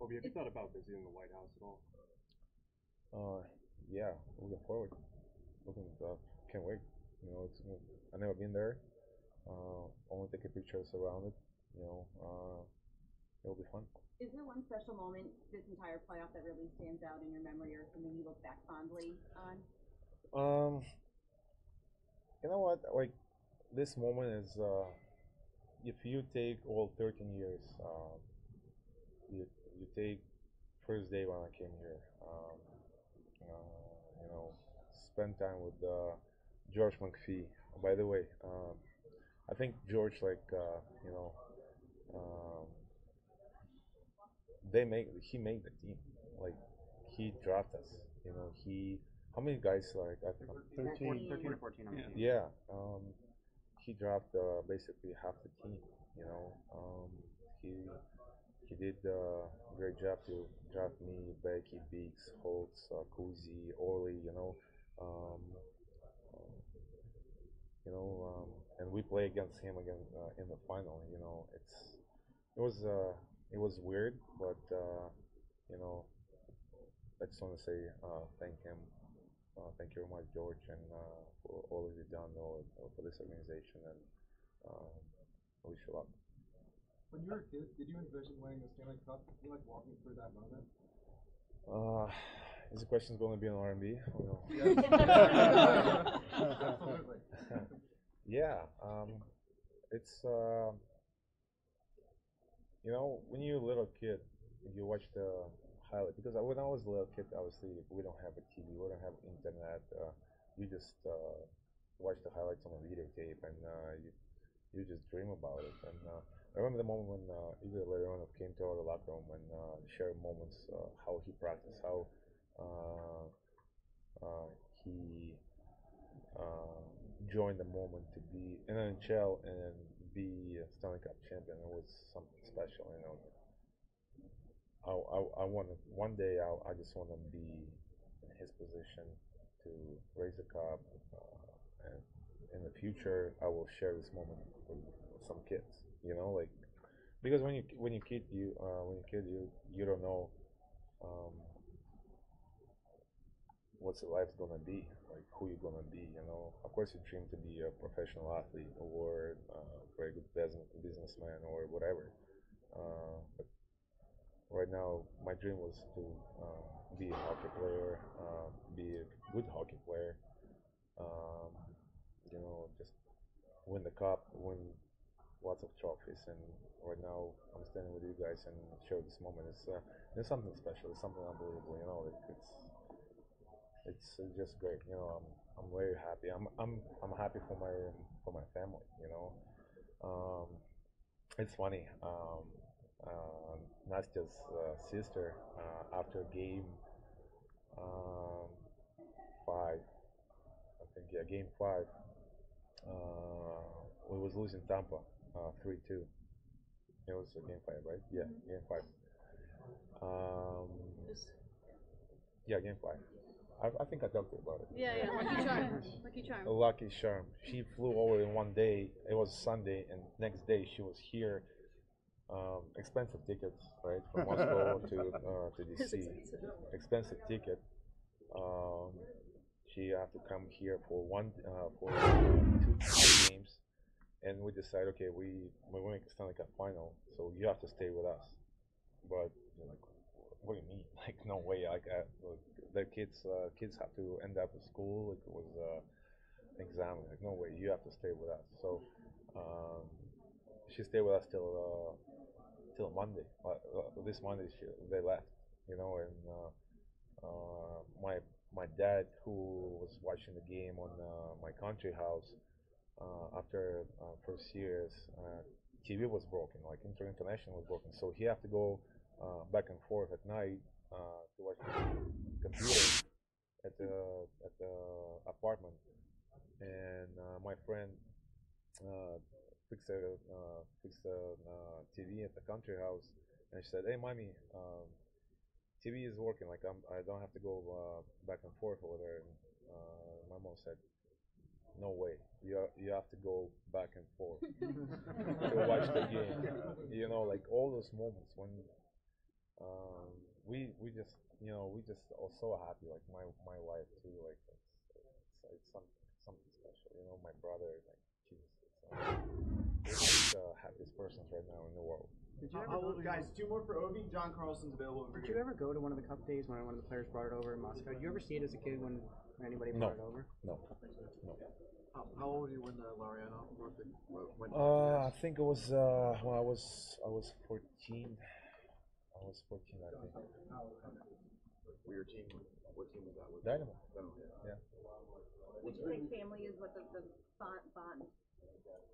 Have you thought about visiting the White House at all? Yeah, looking forward. Can't wait. I've never been there. Only taking pictures around it. It'll be fun. Is there one special moment this entire playoff that really stands out in your memory, or something you look back fondly on? You know what? Like this moment is, if you take all 13 years, you take first day when I came here. Spend time with George McPhee. By the way, I think George, he made the team. Like he drafted us. How many guys? Like I think 13 or 14 on the team. Yeah. He dropped basically half the team. He did a great job to draft me, Becky, Beeks, Holtz, Kuzi, Orly. And we play against him again in the final. It was weird, but I just want to say thank him. Thank you very much, George, and for all that you've done for this organization, and I wish you luck. When you were a kid, did you envision winning the Stanley Cup? Could you walk me through that moment? Is the question going to be on R&B? Or no? Absolutely. Yeah, it's when you're a little kid, you watch the highlight, because when I was a little kid, obviously we don't have a TV, we don't have internet. You just watch the highlights on a videotape, and you just dream about it. And I remember the moment when Igor Larionov came to our locker room and shared moments, how he practiced, how he joined the moment to be in NHL and be a Stanley Cup champion. It was something special, I wanted one day. I just want to be in his position to raise the cup, and in the future I will share this moment with some kids. Because when you kid, you don't know um, what's your life gonna be, like who you're gonna be, you know. Of course, you dream to be a professional athlete or a very good businessman or whatever. But right now, my dream was to be a hockey player, be a good hockey player. Um, you know, just win the cup, win lots of trophies, and right now I'm standing with you guys and share this moment. It's something special. It's something unbelievable. You know, it's just great. You know, I'm very happy. I'm happy for my family. You know, it's funny. Nastya's sister after game 5, I think, yeah, game 5. We was losing Tampa 3-2. It was game 5, right? Yeah, game 5. Yeah, game 5. I think I talked to you about it. Yeah, Lucky Charm. Lucky Charm. Lucky Charm. She flew over in one day. It was Sunday, and next day she was here. Expensive tickets, right, from Moscow to DC. Expensive ticket. She had to come here for 2 games, and we decided, okay, we make the Stanley Cup final, so you have to stay with us. But like, what do you mean? Like, no way. Like, the kids have to end up at school. Like, it was exam. Like, no way. You have to stay with us. So she stayed with us till Monday. This Monday they left. You know, and my dad, who was watching the game on my country house, after first years, TV was broken, like international was broken, so he had to go back and forth at night to watch the computer at the apartment. And my friend fixed the TV at the country house, and she said, "Hey, mommy, TV is working. Like I don't have to go back and forth over there." And my mom said, "No way. You have to go back and forth to watch the game." You know, like all those moments when we just are so happy. Like my wife too. Like it's something special. You know, my brother. Like Jesus, it's the happiest persons right now in the world. Did you ever guys, 2 more for Ovi. John Carlson's available over Did here. you ever go to one of the Cup days when one of the players brought it over in Moscow? Did you ever see it as a kid when anybody brought it over? No. How old were you when Lariano went? I think it was when I was 14. I was 14, I think. Were your team? What team was that with? Dynamo. Yeah. Would you say family is what the bond,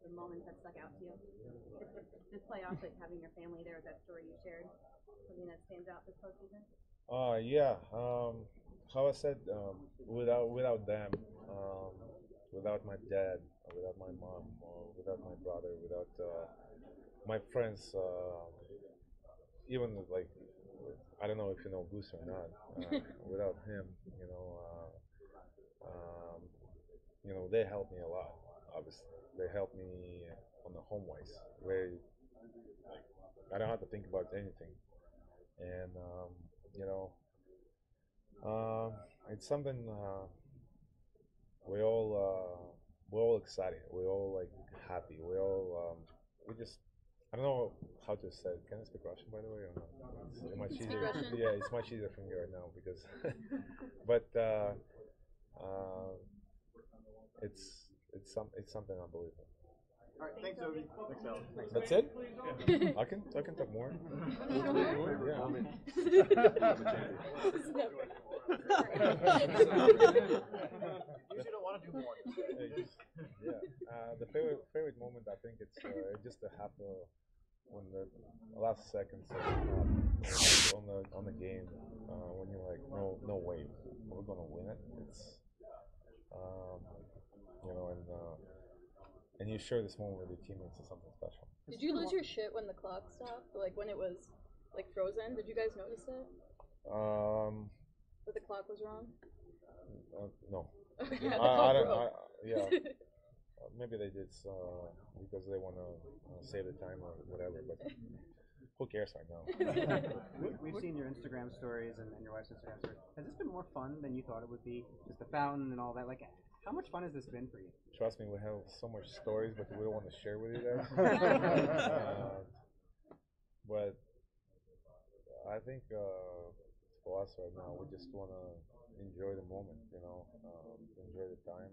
the moments that stuck out to you? This playoff, like having your family there, that story you shared, something that stands out this postseason? Yeah. How I said, without them, without my dad, without my mom, without my brother, without my friends, even like, I don't know if you know Goose or not. Without him, they helped me a lot. Obviously, they helped me on the home wise. I don't have to think about anything, and it's something we're all excited. We're all like happy. We just, I don't know how to say it. Can I speak Russian, by the way, or not? It's much easier. Yeah, it's much easier for me right now because, but it's something unbelievable. All right, thanks, Ovi. Thanks, Alex. That's it? I can talk more. Yeah. Usually don't want to do more. The favorite moment, I think it's just to have when the last seconds on the game, when you're like, no way, we're gonna win it. It's and you share this moment with your teammates is something special. Did you lose your shit when the clock stopped? Like when it was like frozen? Did you guys notice it? That the clock was wrong? No. Okay. Maybe they did because they want to save the time or whatever. But who cares right now? We've seen your Instagram stories and your wife's Instagram stories. Has this been more fun than you thought it would be? Just the fountain and all that. Like, how much fun has this been for you? Trust me, we have so much stories, but we don't want to share with you guys. But I think for us right now, we just want to enjoy the moment, enjoy the time.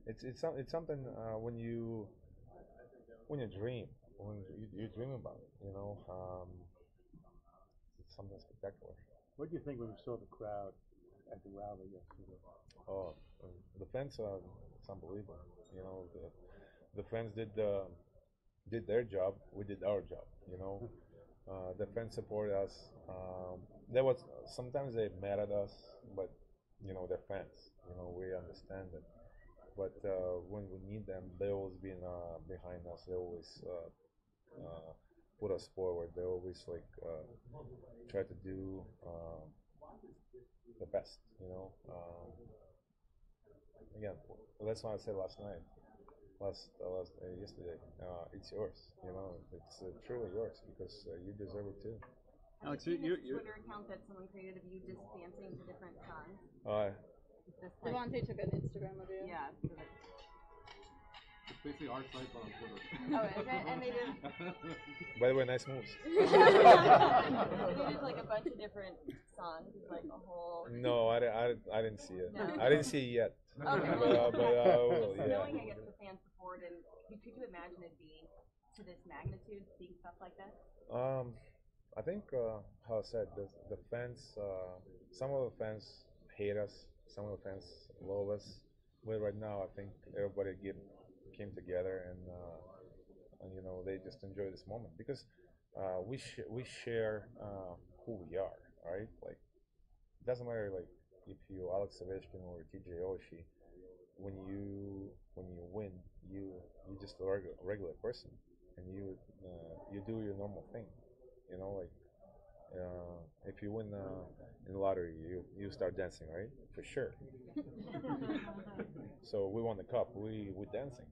It's something when you dream, when you dream about it, it's something spectacular. What do you think when you saw the crowd at the rally yesterday? Oh, the fans, it's unbelievable. The fans did their job. We did our job. The fans support us. Sometimes they mad at us, but they're fans. We understand it. But when we need them, they always been behind us. They always put us forward. They always try to do the best. Again, that's what I said yesterday. It's yours. It's truly yours because you deserve it too. Alex, you Twitter account that someone created of you just dancing to different songs. Devontae took an Instagram of you. Yeah. It's basically our site on Twitter. Oh, is it? And they did. By the way, nice moves. They did like a bunch of different songs, like a whole. No, I didn't see it. No. I didn't see it yet. Okay. But I will. Just Yeah. knowing, I guess, the fan support, and could you imagine it being to this magnitude, seeing stuff like that? I think how I said the fans. Some of the fans hate us. Some of the fans love us. But right now, I think everybody came together and they just enjoy this moment because we share who we are, right? Like it doesn't matter if you Alex Ovechkin or TJ Oshie, when you win, you just a regular person and you do your normal thing, if you win in the lottery, you start dancing, right? For sure. So we won the cup. We dancing.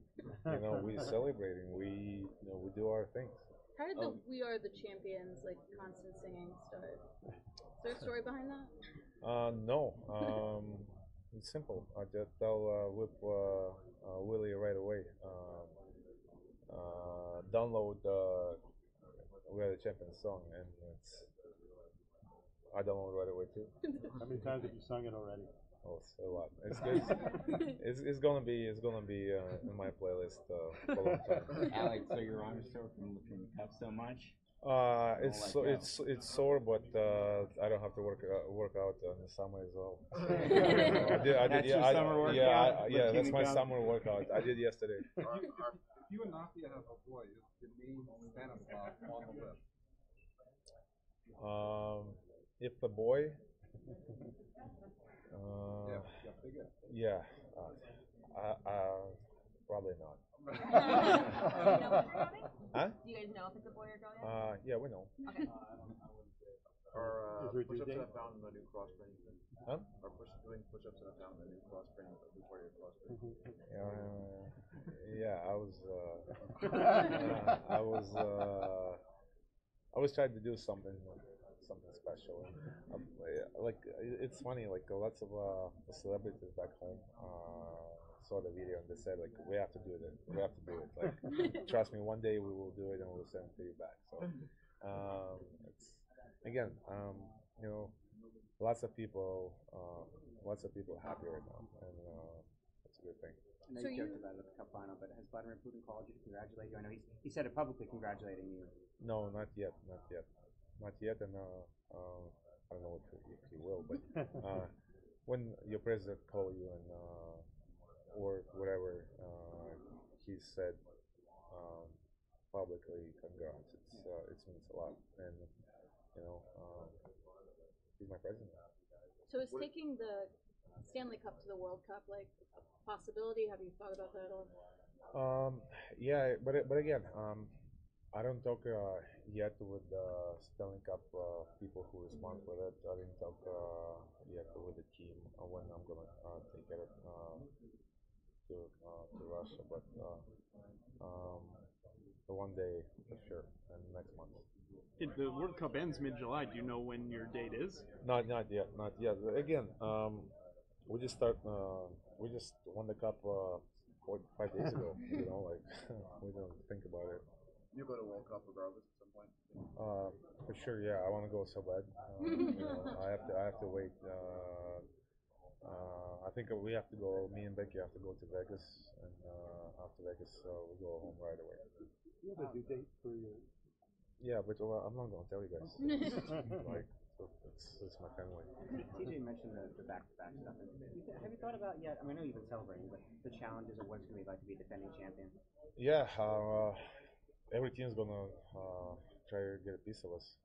We celebrating. We do our things. How did the "We Are the Champions" constant singing start? Is there a story behind that? No. It's simple. I just tell Willie right away. Download "We Are the Champions" song, and I download right away too. How many times have you sung it already? Oh, so a lot. It's good. it's gonna be in my playlist for a long time. Alex, so your arm is sore from lifting the cup so much? It's sore, but I don't have to work out in the summer as well. That's your summer workout? Yeah, that's my summer workout. I did yesterday. If you and Nafia have a boy, is the name stand-up on the list? If the boy, yeah, probably not. Huh? Do you guys know if it's a boy or girl yet? Yeah, we know. Okay. Are push-ups in a fountain the new cross training thing? Huh? Are doing push-ups in a fountain the new cross training before your cross training? Yeah, I was trying to do something special. It's funny. Lots of celebrities back home saw the video and they said we have to do it. We have to do it. Trust me, one day we will do it and we'll send it to you back. So it's again, lots of people happy right now, and it's a good thing. I know you joked about it at the Cup final, but has Vladimir Putin called you to congratulate you? I know he said it publicly, congratulating you. No, not yet, and I don't know if he will, but when your president call you and or whatever, he said publicly, congrats. It means a lot, and he's my president. So is taking the Stanley Cup to the World Cup a possibility? Have you thought about that at all? Yeah, but again, I don't talk yet with the Stanley Cup people who respond for that. I didn't talk yet with the team when I'm gonna take it to Russia. But one day for sure, and next month. The World Cup ends mid-July. Do you know when your date is? Not yet. Again, we just won the cup 5 days ago. You know, like we don't think about it. You go to World Cup regardless at some point. For sure, yeah. I want to go so bad. You know, I have to wait. I think we have to go. Me and Becky have to go to Vegas, and after Vegas, we go home right away. You have a due date for your. Yeah, but I'm not gonna tell you guys. Like, it's my family. TJ mentioned the back-to-back stuff. Have you thought about yet? I mean, I know you've been celebrating, but the challenges of what it's going to be like to be defending champion. Yeah, every team's gonna try to get a piece of us,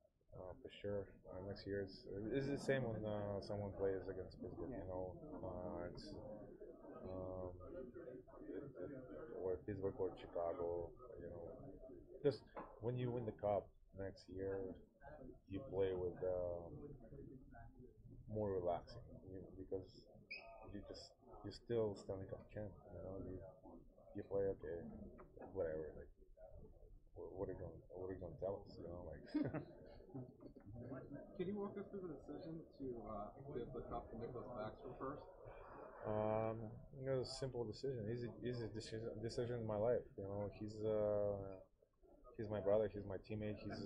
for sure. Next year it's the same when someone plays against Pittsburgh. You know, it's or Pittsburgh or Chicago. You know, just when you win the cup next year, you play with more relaxing because you're still Stanley Cup champ. You know, you play okay, whatever. Like, what are you going to tell us? You know, like. Can you walk us through the decision to give the cup to Nicholas Backstrom first? It was a simple decision, easy decision in my life. You know, he's my brother, he's my teammate. He's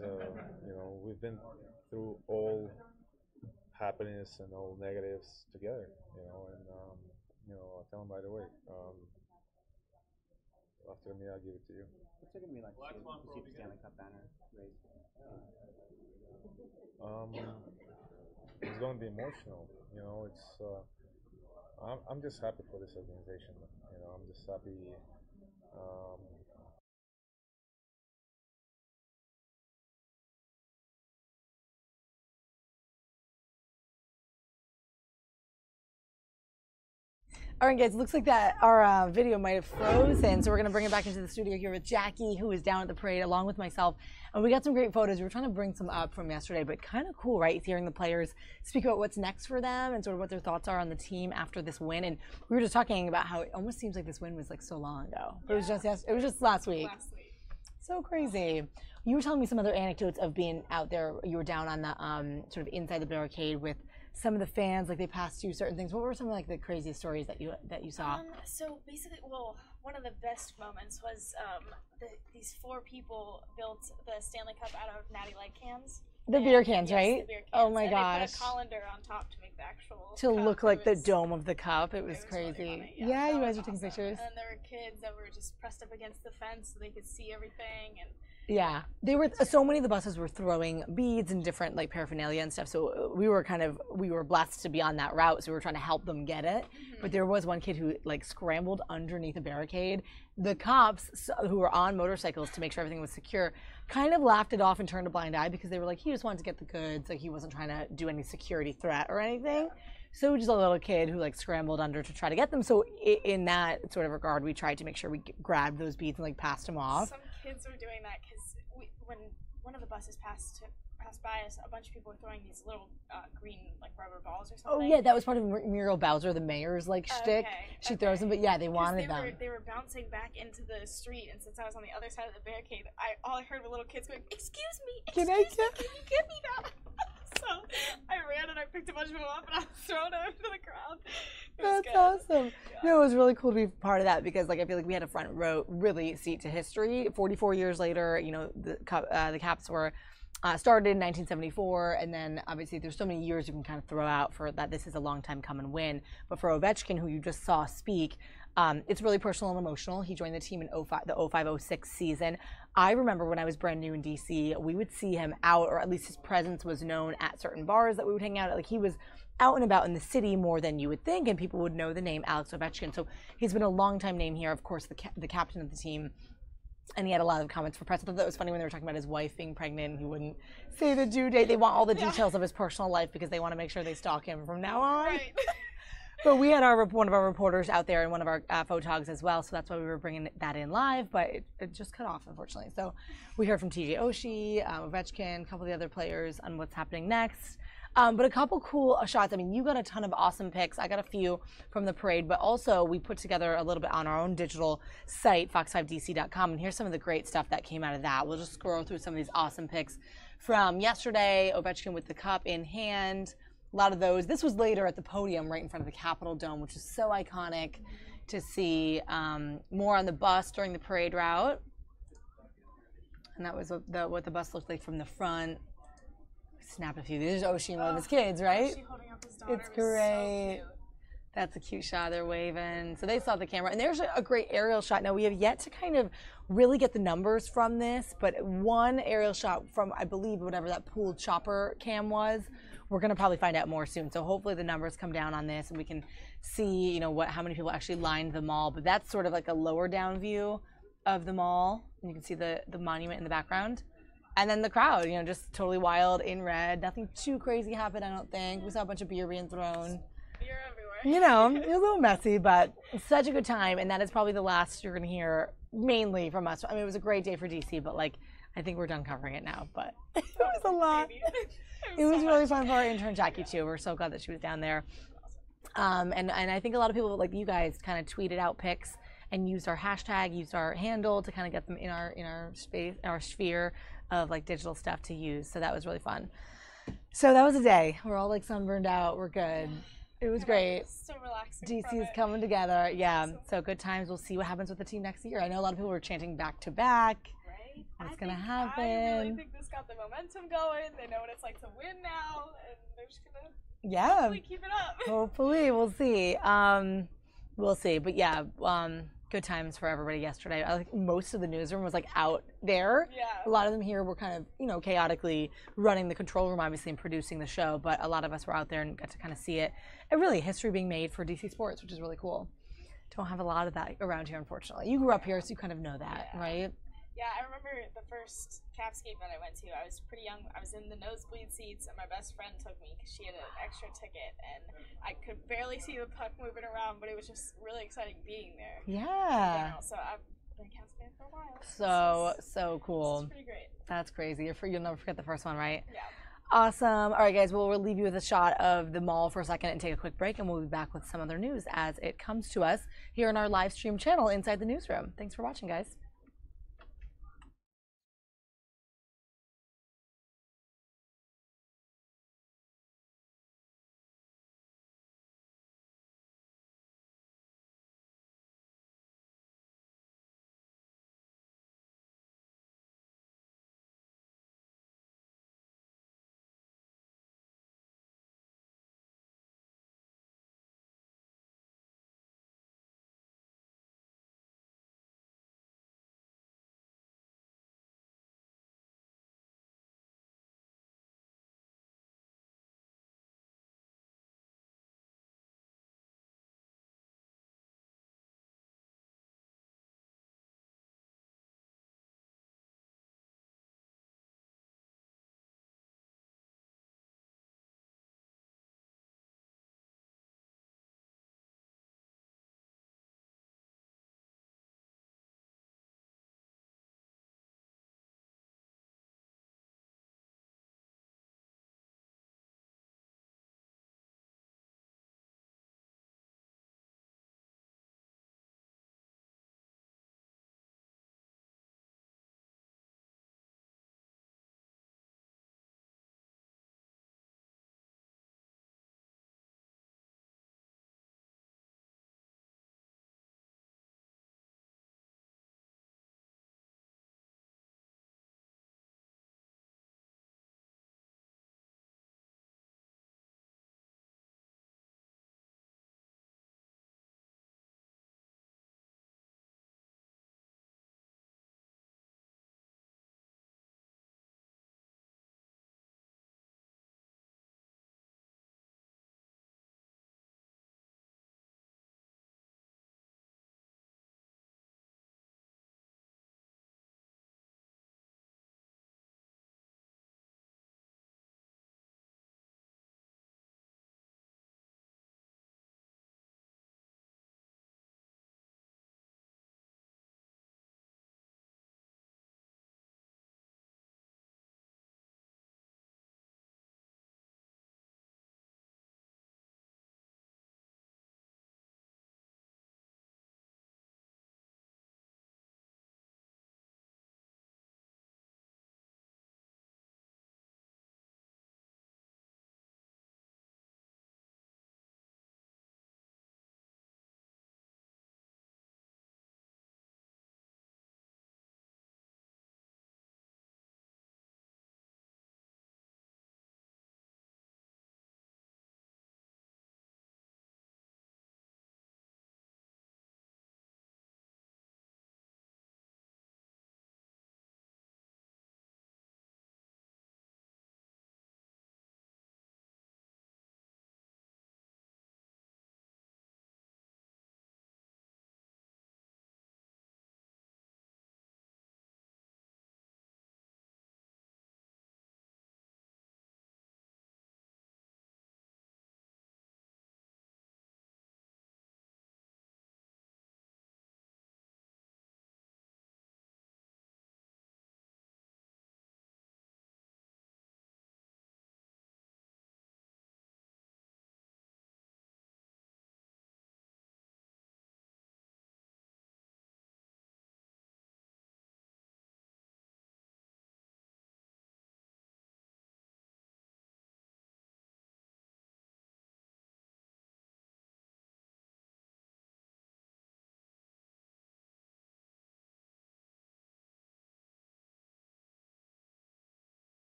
you know, we've been through all happiness and all negatives together. You know, and you know, I'll tell him right away. After me, I'll give it to you. What's it going to be like to see the Stanley Cup banner raised? It's going to be emotional. You know, it's. I'm just happy for this organization. You know, I'm just happy. All right, guys, it looks like that our video might have frozen, so we're going to bring it back into the studio here with Jackie, who is down at the parade, along with myself. And we got some great photos. We were trying to bring some up from yesterday, but kind of cool, right? Hearing the players speak about what's next for them and sort of what their thoughts are on the team after this win. And we were just talking about how it almost seems like this win was like so long ago. But yeah. It was just last week. So crazy. You were telling me some other anecdotes of being out there. You were down on the sort of inside the barricade with some of the fans, like they passed you certain things. What were some of like the craziest stories that you saw? So basically, well, one of the best moments was these 4 people built the Stanley Cup out of Natty Light cans. The beer cans, yes, right? The beer cans. Oh my and gosh! They put a colander on top to make the actual to cup. look like the dome of the cup. It was crazy. Really funny. Yeah, you guys were taking pictures. And there were kids that were just pressed up against the fence so they could see everything. And yeah, they were. So many of the buses were throwing beads and different like paraphernalia and stuff. So we were blessed to be on that route. So we were trying to help them get it. But there was one kid who like scrambled underneath a barricade. The cops who were on motorcycles to make sure everything was secure kind of laughed it off and turned a blind eye because they were like, he just wanted to get the goods. Like he wasn't trying to do any security threat or anything. So just a little kid who like scrambled under to try to get them. So in that sort of regard, we tried to make sure we grabbed those beads and like passed them off. Some kids were doing that because when one of the buses passed by us, a bunch of people were throwing these little green like rubber balls or something. Oh yeah, that was part of Muriel Bowser, the mayor's like shtick. She throws them, but yeah, they wanted them. They were bouncing back into the street, and since I was on the other side of the barricade, all I heard were little kids going, "Excuse me, can you give me that?" So I ran and I picked a bunch of them up and I was throwing them into the crowd. That's awesome. Yeah. No, it was really cool to be part of that because like I feel like we had a front row really seat to history. 44 years later, you know, the Caps were started in 1974, and then obviously there's so many years you can kind of throw out for that. This is a long time come and win. But for Ovechkin, who you just saw speak, it's really personal and emotional. He joined the team in the 05-06 season. I remember when I was brand new in DC, we would see him out, or at least his presence was known at certain bars that we would hang out at. Like he was out and about in the city more than you would think, and people would know the name Alex Ovechkin. So he's been a long time name here. Of course, the captain of the team. And he had a lot of comments for press. I thought that was funny when they were talking about his wife being pregnant and he wouldn't say the due date. They want all the details of his personal life because they want to make sure they stalk him from now on. Right. But we had one of our reporters out there and one of our photogs as well, so that's why we were bringing that in live, but it just cut off, unfortunately. So we heard from TJ Oshie, Ovechkin, a couple of the other players on what's happening next. But a couple cool shots. I mean, you got a ton of awesome pics. I got a few from the parade, but also we put together a little bit on our own digital site, fox5dc.com, and here's some of the great stuff that came out of that. We'll just scroll through some of these awesome pics from yesterday. Ovechkin with the cup in hand. A lot of those. This was later at the podium right in front of the Capitol Dome, which is so iconic to see. More on the bus during the parade route. And that was what the bus looked like from the front. Snapped a few. There's Oshie, one of his kids, right? Oshie holding up his daughter It's great. Was so cute. That's a cute shot. They're waving. So they saw the camera. And there's a great aerial shot. Now, we have yet to kind of really get the numbers from this, but one aerial shot from, I believe, whatever that pooled chopper cam was, we're going to probably find out more soon. So hopefully the numbers come down on this and we can see, you know, how many people actually lined the mall. But that's sort of like a lower down view of the mall. And you can see the monument in the background. And then the crowd, you know, just totally wild in red. Nothing too crazy happened, I don't think. We saw a bunch of beer being thrown. Beer everywhere. You know, it was a little messy, but such a good time. And that is probably the last you're going to hear mainly from us. I mean, it was a great day for DC, but like, I think we're done covering it now. But it was a lot. It was really fun for our intern, Jackie, too. We're so glad that she was down there. And I think a lot of people, like you guys, kind of tweeted out pics and used our hashtag, used our handle to kind of get them in our space, our sphere of like digital stuff to use. So that was really fun. So that was a day. We're all like sunburned out. We're good. It was great. So relaxing. DC's coming together. Yeah. So good times. We'll see what happens with the team next year. I know a lot of people were chanting back to back. Right? What's going to happen? I really think this got the momentum going. They know what it's like to win now, and they're just going to hopefully keep it up. Hopefully. We'll see. We'll see. But yeah, good times for everybody yesterday. I think most of the newsroom was like out there. Yeah. A lot of them here were kind of, you know, chaotically running the control room, obviously, and producing the show. But a lot of us were out there and got to kind of see it. And really, history being made for DC sports, which is really cool. Don't have a lot of that around here, unfortunately. You grew up here, so you kind of know that, right? Yeah, I remember the first Caps game that I went to. I was pretty young. I was in the nosebleed seats, and my best friend took me because she had an extra ticket, and I could barely see the puck moving around, but it was just really exciting being there. Yeah. So I've been a Caps fan for a while. So cool. It's pretty great. That's crazy. You'll never forget the first one, right? Yeah. Awesome. All right, guys. Well, we'll leave you with a shot of the mall for a second and take a quick break, and we'll be back with some other news as it comes to us here on our live stream channel inside the newsroom. Thanks for watching, guys.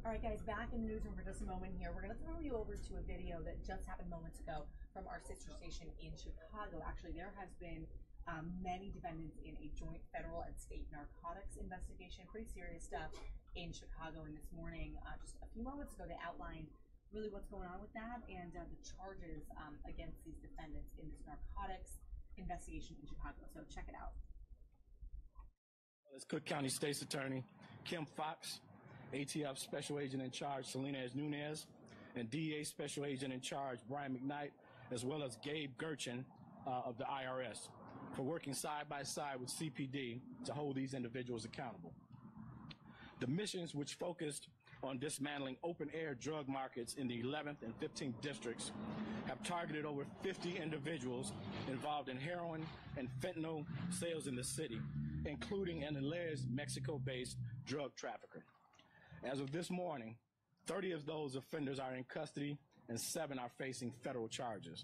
All right, guys, back in the newsroom for just a moment here. We're going to throw you over to a video that just happened moments ago from our sister station in Chicago. Actually, there has been many defendants in a joint federal and state narcotics investigation. Pretty serious stuff in Chicago. And this morning, just a few moments ago, they outlined really what's going on with that and the charges against these defendants in this narcotics investigation in Chicago. So check it out. It's Cook County State's Attorney Kim Fox, ATF Special Agent in Charge Selena Nunez, and DEA Special Agent in Charge Brian McKnight, as well as Gabe Gerchin of the IRS, for working side by side with CPD to hold these individuals accountable. The missions, which focused on dismantling open-air drug markets in the 11th and 15th districts, have targeted over 50 individuals involved in heroin and fentanyl sales in the city, including an alleged Mexico-based drug trafficker. As of this morning, 30 of those offenders are in custody and 7 are facing federal charges.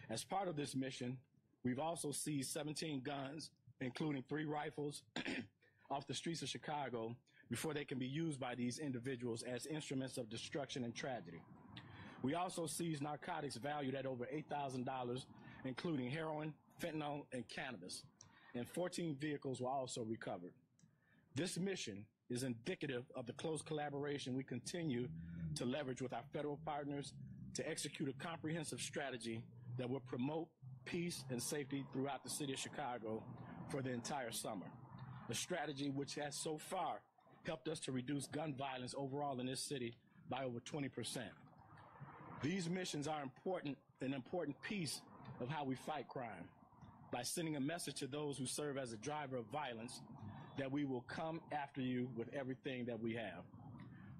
As part of this mission, we've also seized 17 guns, including 3 rifles, off the streets of Chicago before they can be used by these individuals as instruments of destruction and tragedy. We also seized narcotics valued at over $8,000, including heroin, fentanyl, and cannabis, and 14 vehicles were also recovered. This mission is indicative of the close collaboration we continue to leverage with our federal partners to execute a comprehensive strategy that will promote peace and safety throughout the city of Chicago for the entire summer. A strategy which has so far helped us to reduce gun violence overall in this city by over 20%. These missions are an important piece of how we fight crime, by sending a message to those who serve as a driver of violence that we will come after you with everything that we have.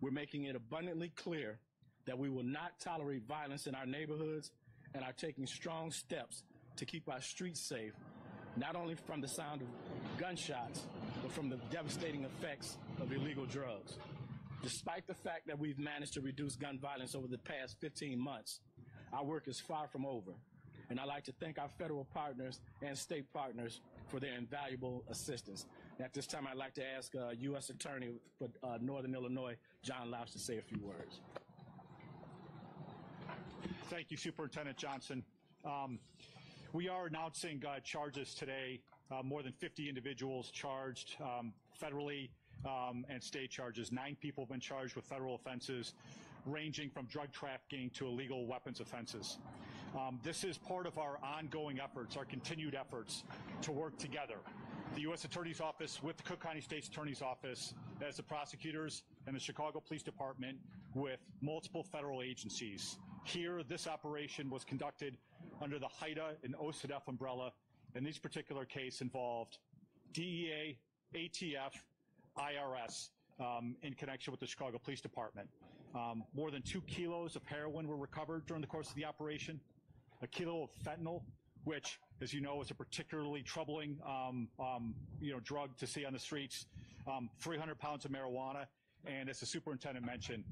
We're making it abundantly clear that we will not tolerate violence in our neighborhoods and are taking strong steps to keep our streets safe, not only from the sound of gunshots, but from the devastating effects of illegal drugs. Despite the fact that we've managed to reduce gun violence over the past 15 months, our work is far from over. And I'd like to thank our federal partners and state partners for their invaluable assistance. At this time, I'd like to ask U.S. Attorney for Northern Illinois, John Lausch, to say a few words. Thank you, Superintendent Johnson. We are announcing charges today, more than 50 individuals charged federally and state charges. 9 people have been charged with federal offenses, ranging from drug trafficking to illegal weapons offenses. This is part of our ongoing efforts, our continued efforts to work together. The U.S. Attorney's Office with the Cook County State's Attorney's Office, as the prosecutors and the Chicago Police Department with multiple federal agencies. Here, this operation was conducted under the HIDTA and OCDF umbrella, and this particular case involved DEA, ATF, IRS in connection with the Chicago Police Department. More than 2 kilos of heroin were recovered during the course of the operation, a kilo of fentanyl, which, as you know, is a particularly troubling drug to see on the streets, 300 pounds of marijuana, and as the superintendent mentioned,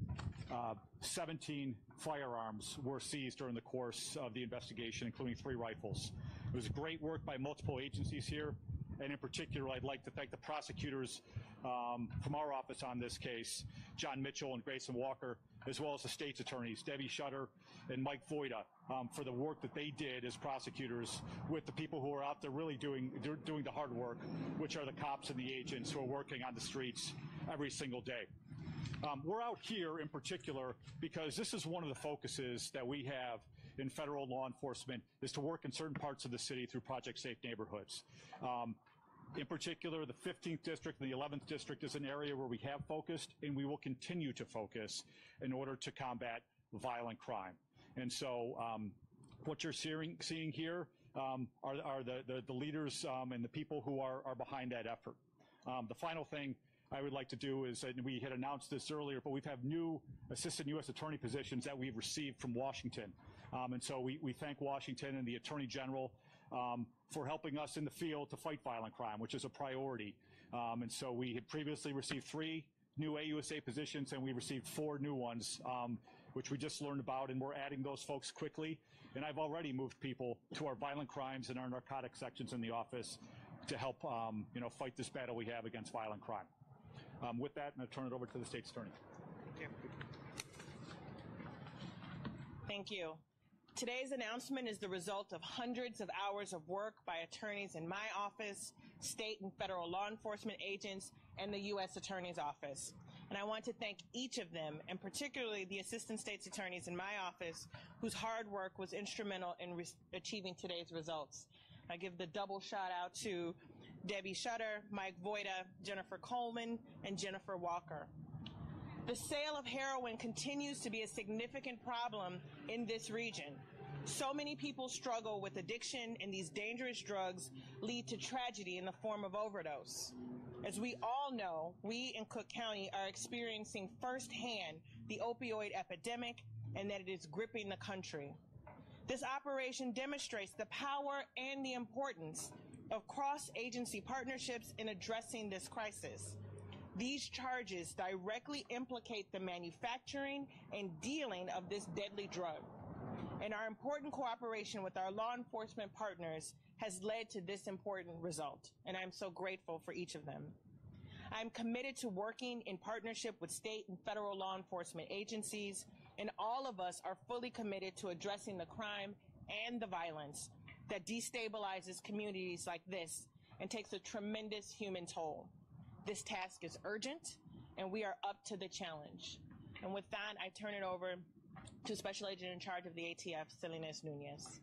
17 firearms were seized during the course of the investigation, including 3 rifles. It was great work by multiple agencies here, and in particular, I'd like to thank the prosecutors from our office on this case, John Mitchell and Grayson Walker, as well as the state's attorneys, Debbie Shutter and Mike Voida, for the work that they did as prosecutors with the people who are out there really doing the hard work, which are the cops and the agents who are working on the streets every single day. We're out here in particular because this is one of the focuses that we have in federal law enforcement, is to work in certain parts of the city through Project Safe Neighborhoods. In particular, the 15th district and the 11th district is an area where we have focused, and we will continue to focus in order to combat violent crime. And so what you're seeing here are the leaders and the people who are behind that effort. The final thing I would like to do is, and we had announced this earlier, but we've had new assistant U.S. attorney positions that we've received from Washington. And so we thank Washington and the Attorney General for helping us in the field to fight violent crime, which is a priority. And so we had previously received 3 new AUSA positions, and we received 4 new ones, which we just learned about, and we're adding those folks quickly. And I've already moved people to our violent crimes and our narcotic sections in the office to help fight this battle we have against violent crime. With that, I'm going to turn it over to the state's attorney. you. Thank you. Today's announcement is the result of hundreds of hours of work by attorneys in my office, state and federal law enforcement agents, and the U.S. Attorney's Office. And I want to thank each of them, and particularly the assistant state's attorneys in my office, whose hard work was instrumental in achieving today's results. I give the double shout out to Debbie Shutter, Mike Voida, Jennifer Coleman, and Jennifer Walker. The sale of heroin continues to be a significant problem in this region. So many people struggle with addiction, and these dangerous drugs lead to tragedy in the form of overdose. As we all know, we in Cook County are experiencing firsthand the opioid epidemic and that it is gripping the country. This operation demonstrates the power and the importance of cross-agency partnerships in addressing this crisis. These charges directly implicate the manufacturing and dealing of this deadly drug. And our important cooperation with our law enforcement partners has led to this important result, and I'm so grateful for each of them. I'm committed to working in partnership with state and federal law enforcement agencies, and all of us are fully committed to addressing the crime and the violence that destabilizes communities like this and takes a tremendous human toll. This task is urgent, and we are up to the challenge. And with that, I turn it over to Special Agent in charge of the ATF, Salinas Nunez.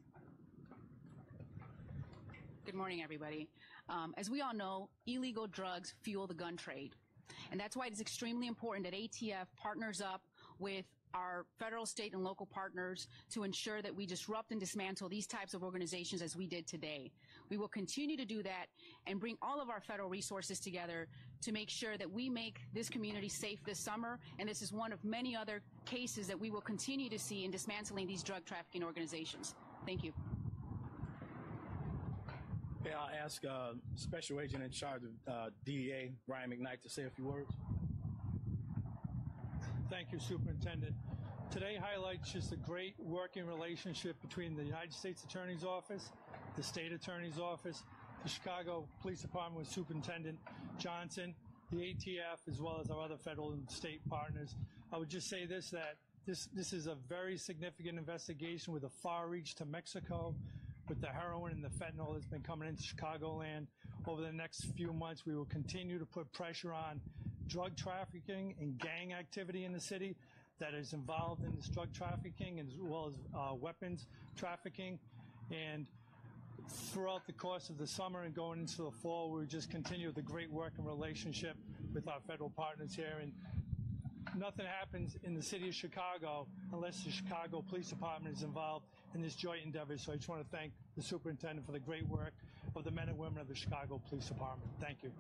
Good morning, everybody. As we all know, illegal drugs fuel the gun trade. And that's why it's extremely important that ATF partners up with our federal, state, and local partners to ensure that we disrupt and dismantle these types of organizations as we did today. We will continue to do that and bring all of our federal resources together to make sure that we make this community safe this summer, and this is one of many other cases that we will continue to see in dismantling these drug trafficking organizations. Thank you. Okay, I'll ask Special Agent in charge of DEA, Brian McKnight, to say a few words. Thank you, Superintendent. Today highlights just a great working relationship between the United States Attorney's Office, the State Attorney's Office, the Chicago Police Department with Superintendent Johnson, the ATF, as well as our other federal and state partners. I would just say this, that this is a very significant investigation with a far reach to Mexico, with the heroin and the fentanyl that's been coming into Chicagoland. Over the next few months, we will continue to put pressure on drug trafficking and gang activity in the city that is involved in this drug trafficking, as well as weapons trafficking. And throughout the course of the summer and going into the fall, we just continue the great working relationship with our federal partners here. And nothing happens in the city of Chicago unless the Chicago Police Department is involved in this joint endeavor. So I just want to thank the superintendent for the great work of the men and women of the Chicago Police Department. Thank you.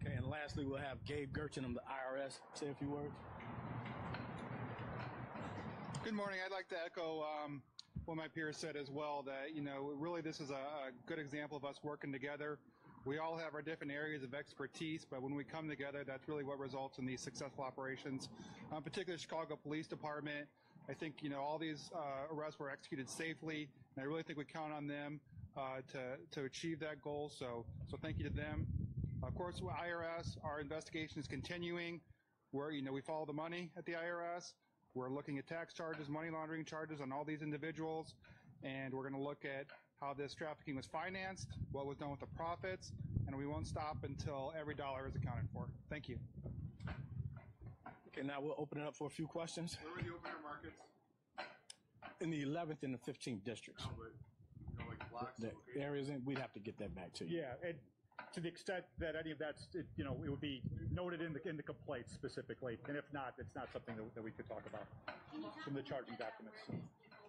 Okay, and lastly, we'll have Gabe Gerchen of the IRS say a few words. Good morning. I'd like to echo what my peers said as well, that, you know, really this is a good example of us working together. We all have our different areas of expertise, but when we come together, that's really what results in these successful operations. Particularly the Chicago Police Department, I think, you know, all these arrests were executed safely, and I really think we count on them to achieve that goal. So thank you to them. Of course, with IRS, our investigation is continuing. We follow the money at the IRS. We're looking at tax charges, money laundering charges on all these individuals, and we're going to look at how this trafficking was financed, what was done with the profits, and we won't stop until every dollar is accounted for. Thank you. Okay, now we'll open it up for a few questions. Where were the open air markets? In the 11th and the 15th districts. No, but, like blocks, The areas, we'd have to get that back to you. Yeah, and to the extent that any of that's, it would be noted in the complaint specifically, and if not, it's not something that we could talk about from the charging documents. People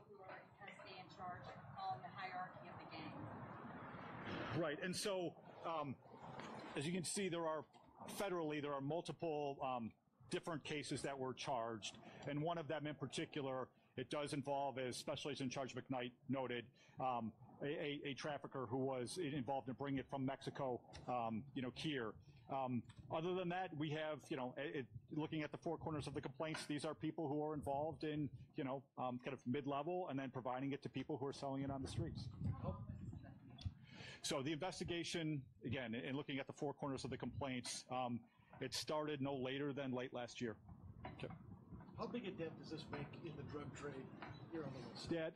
who are kind of stay in charge on the hierarchy of the gang. Right, and so as you can see, there are multiple different cases that were charged, and one of them in particular, it does involve, as Special Agent in Charge McKnight noted, a trafficker who was involved in bringing it from Mexico, here. Other than that, we have, looking at the four corners of the complaints, these are people who are involved in, kind of mid-level, and then providing it to people who are selling it on the streets. So the investigation, again, in looking at the four corners of the complaints, it started no later than late last year. How big a dent does this make in the drug trade here on the West? Yeah,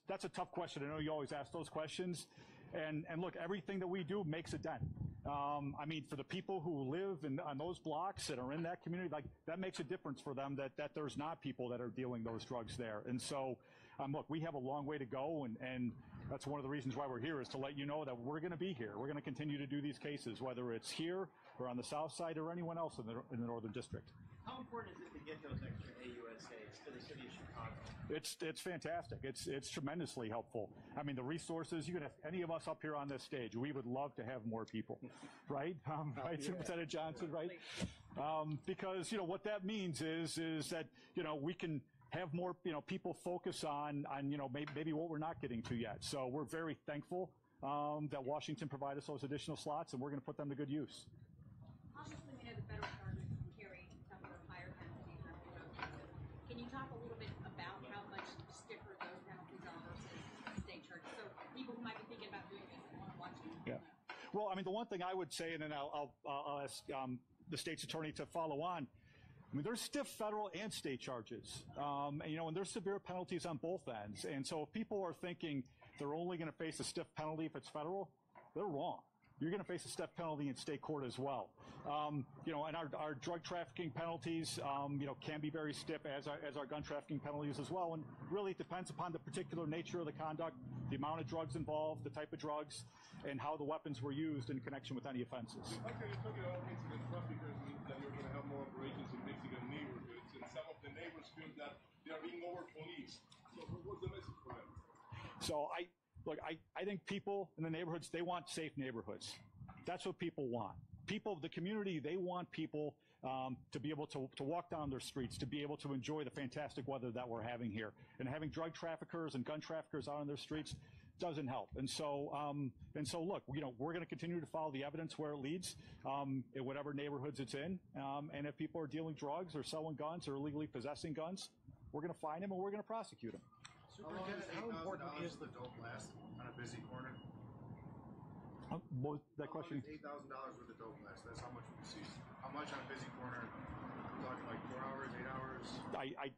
that's a tough question. I know you always ask those questions. And look, everything that we do makes a dent. I mean, for the people who live on those blocks that are in that community, like that makes a difference for them that there's not people that are dealing those drugs there. And so, look, we have a long way to go, and that's one of the reasons why we're here, is to let you know that we're going to be here. We're going to continue to do these cases, whether it's here or on the south side or anyone else in the Northern District. How important is it to get those extra AUSAs to the city of Chicago? It's fantastic. It's tremendously helpful. I mean, the resources, you could have any of us up here on this stage, we would love to have more people, right? Right, Superintendent Johnson, right? Because, what that means is that, we can have more, people focus on maybe what we're not getting to yet. So we're very thankful that Washington provided us those additional slots, and we're going to put them to good use. Obviously, we know the federal charges can carry some of the higher penalties on the drug cases. Can you talk a little bit about how much stiffer those penalties are versus state charges? So people who might be thinking about doing this and want to watch it. Yeah. Well, I mean, the one thing I would say, and then I'll ask the state's attorney to follow on. I mean, there's stiff federal and state charges, and there's severe penalties on both ends. And so if people are thinking they're only going to face a stiff penalty if it's federal, they're wrong. You're going to face a stiff penalty in state court as well. And our drug trafficking penalties, can be very stiff as our gun trafficking penalties as well. And really it depends upon the particular nature of the conduct, the amount of drugs involved, the type of drugs, and how the weapons were used in connection with any offenses. Okay, you're talking about Mexican traffickers means that you're going to have more operations in Mexican neighborhoods, and some of the neighbors feel that they are being over-policed. So what's the message for them? So I think people in the neighborhoods, they want safe neighborhoods. That's what people want. People, the community, they want people to be able to walk down their streets, to be able to enjoy the fantastic weather that we're having here. And having drug traffickers and gun traffickers out on their streets doesn't help. And so look, we're going to continue to follow the evidence where it leads, in whatever neighborhoods it's in. And if people are dealing drugs or selling guns or illegally possessing guns, we're going to find them and we're going to prosecute them. Superintendent, how important is the dope blast on a busy corner? What was that question? $8,000 worth of dope blast. That's how much we see. How much on a busy corner? We're talking like 4 hours, 8 hours?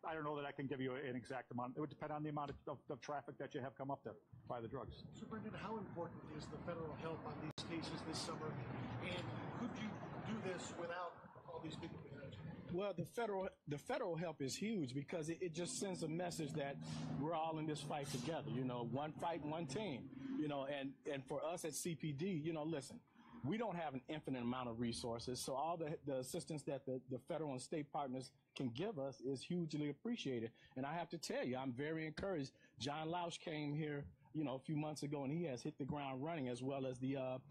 I don't know that I can give you an exact amount. It would depend on the amount of traffic that you have come up to buy the drugs. Superintendent, how important is the federal help on these cases this summer? And could you do this without all these people behind you? Well, the federal help is huge because it just sends a message that we're all in this fight together. One fight, one team. And for us at CPD, listen, we don't have an infinite amount of resources, so all the assistance that the federal and state partners can give us is hugely appreciated. And I have to tell you, I'm very encouraged. John Lausch came here, a few months ago, and he has hit the ground running, as well as the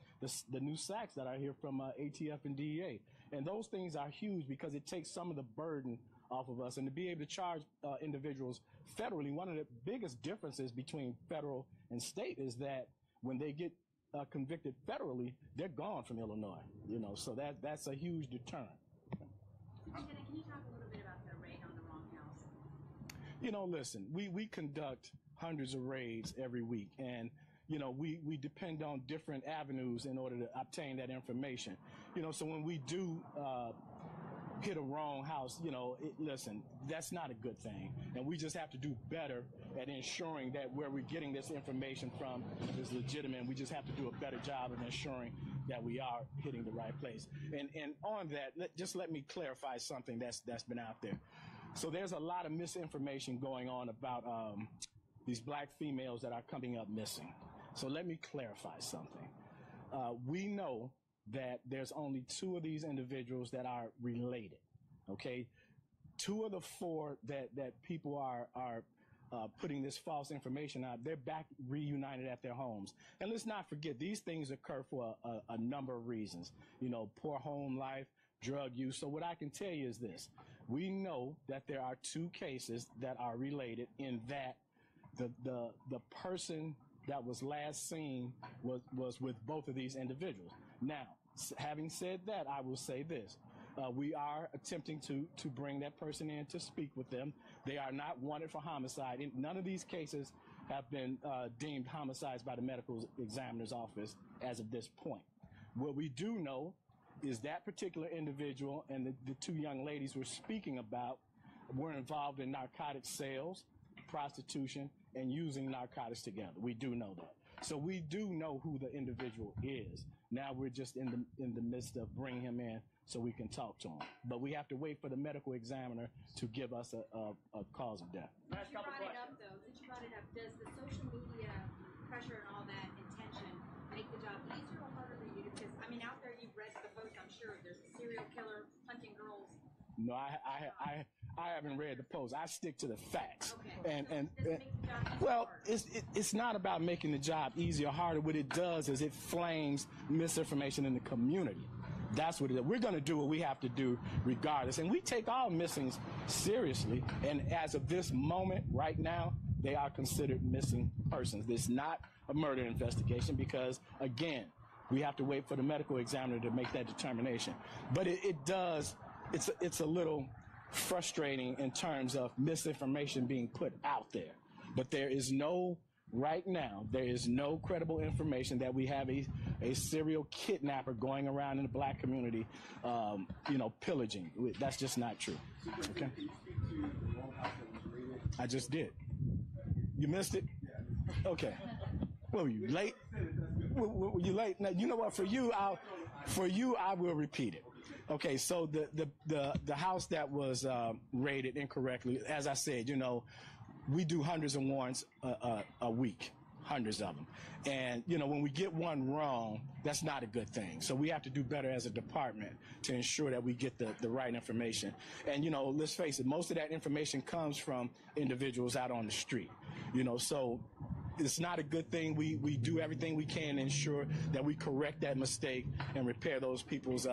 new SACs that are here from ATF and DEA. And those things are huge because it takes some of the burden off of us. And to be able to charge individuals federally, one of the biggest differences between federal and state is that when they get convicted federally, they're gone from Illinois. So that's a huge deterrent. Superintendent, can you talk a little bit about the raid on the wrong house? Listen, we conduct hundreds of raids every week, and we depend on different avenues in order to obtain that information. So when we do hit a wrong house, listen, that's not a good thing. And we just have to do better at ensuring that where we're getting this information from is legitimate. We just have to do a better job of ensuring that we are hitting the right place. And on that, just let me clarify something that's been out there. So there's a lot of misinformation going on about these black females that are coming up missing. So let me clarify something. We know that there's only 2 of these individuals that are related, okay? 2 of the 4 that people are putting this false information out, they're back reunited at their homes. And let's not forget, these things occur for a number of reasons. Poor home life, drug use. So what I can tell you is this. We know that there are 2 cases that are related in that the person that was last seen was with both of these individuals. Now, having said that, I will say this. We are attempting to bring that person in to speak with them. They are not wanted for homicide. None of these cases have been deemed homicides by the medical examiner's office as of this point. What we do know is that particular individual and the two young ladies we're speaking about were involved in narcotic sales, prostitution, and using narcotics together. We do know that. So we do know who the individual is. Now we're just in the midst of bringing him in so we can talk to him. But we have to wait for the medical examiner to give us a cause of death. Since you brought it up, does the social media pressure and all that intention make the job easier or harder for you? Because, I mean, out there you've read the post, I'm sure. There's a serial killer hunting girls. No, I haven't read the post. I stick to the facts. Okay. And does it make the job easier well, or harder? it's not about making the job easier or harder. What it does is it flames misinformation in the community. That's what it is. We're going to do what we have to do regardless. And we take all missings seriously. And as of this moment, right now, they are considered missing persons. It's not a murder investigation because, again, we have to wait for the medical examiner to make that determination. But it's a little frustrating in terms of misinformation being put out there. But right now, there is no credible information that we have a serial kidnapper going around in the black community, pillaging. That's just not true. Okay? I just did. You missed it? Okay. What were you, late? Were you late? Now, you know what? For you, I will repeat it. Okay, so the house that was raided incorrectly, as I said, we do hundreds of warrants a week, hundreds of them. And, when we get one wrong, that's not a good thing. So we have to do better as a department to ensure that we get the right information. And, let's face it, most of that information comes from individuals out on the street, so it's not a good thing. We do everything we can to ensure that we correct that mistake and repair those people's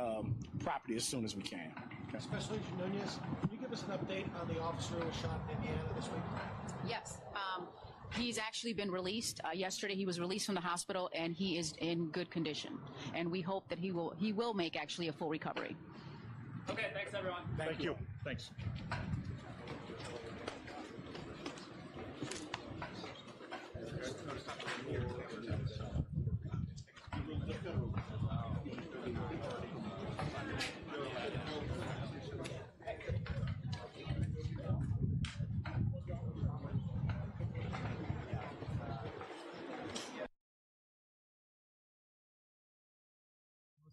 property as soon as we can. Okay. Special Agent Nunez, can you give us an update on the officer who was shot in Indiana this week? Yes. He's actually been released. Yesterday he was released from the hospital and he is in good condition. And we hope that he will make actually a full recovery. Okay, thanks everyone. Thank you. Thanks.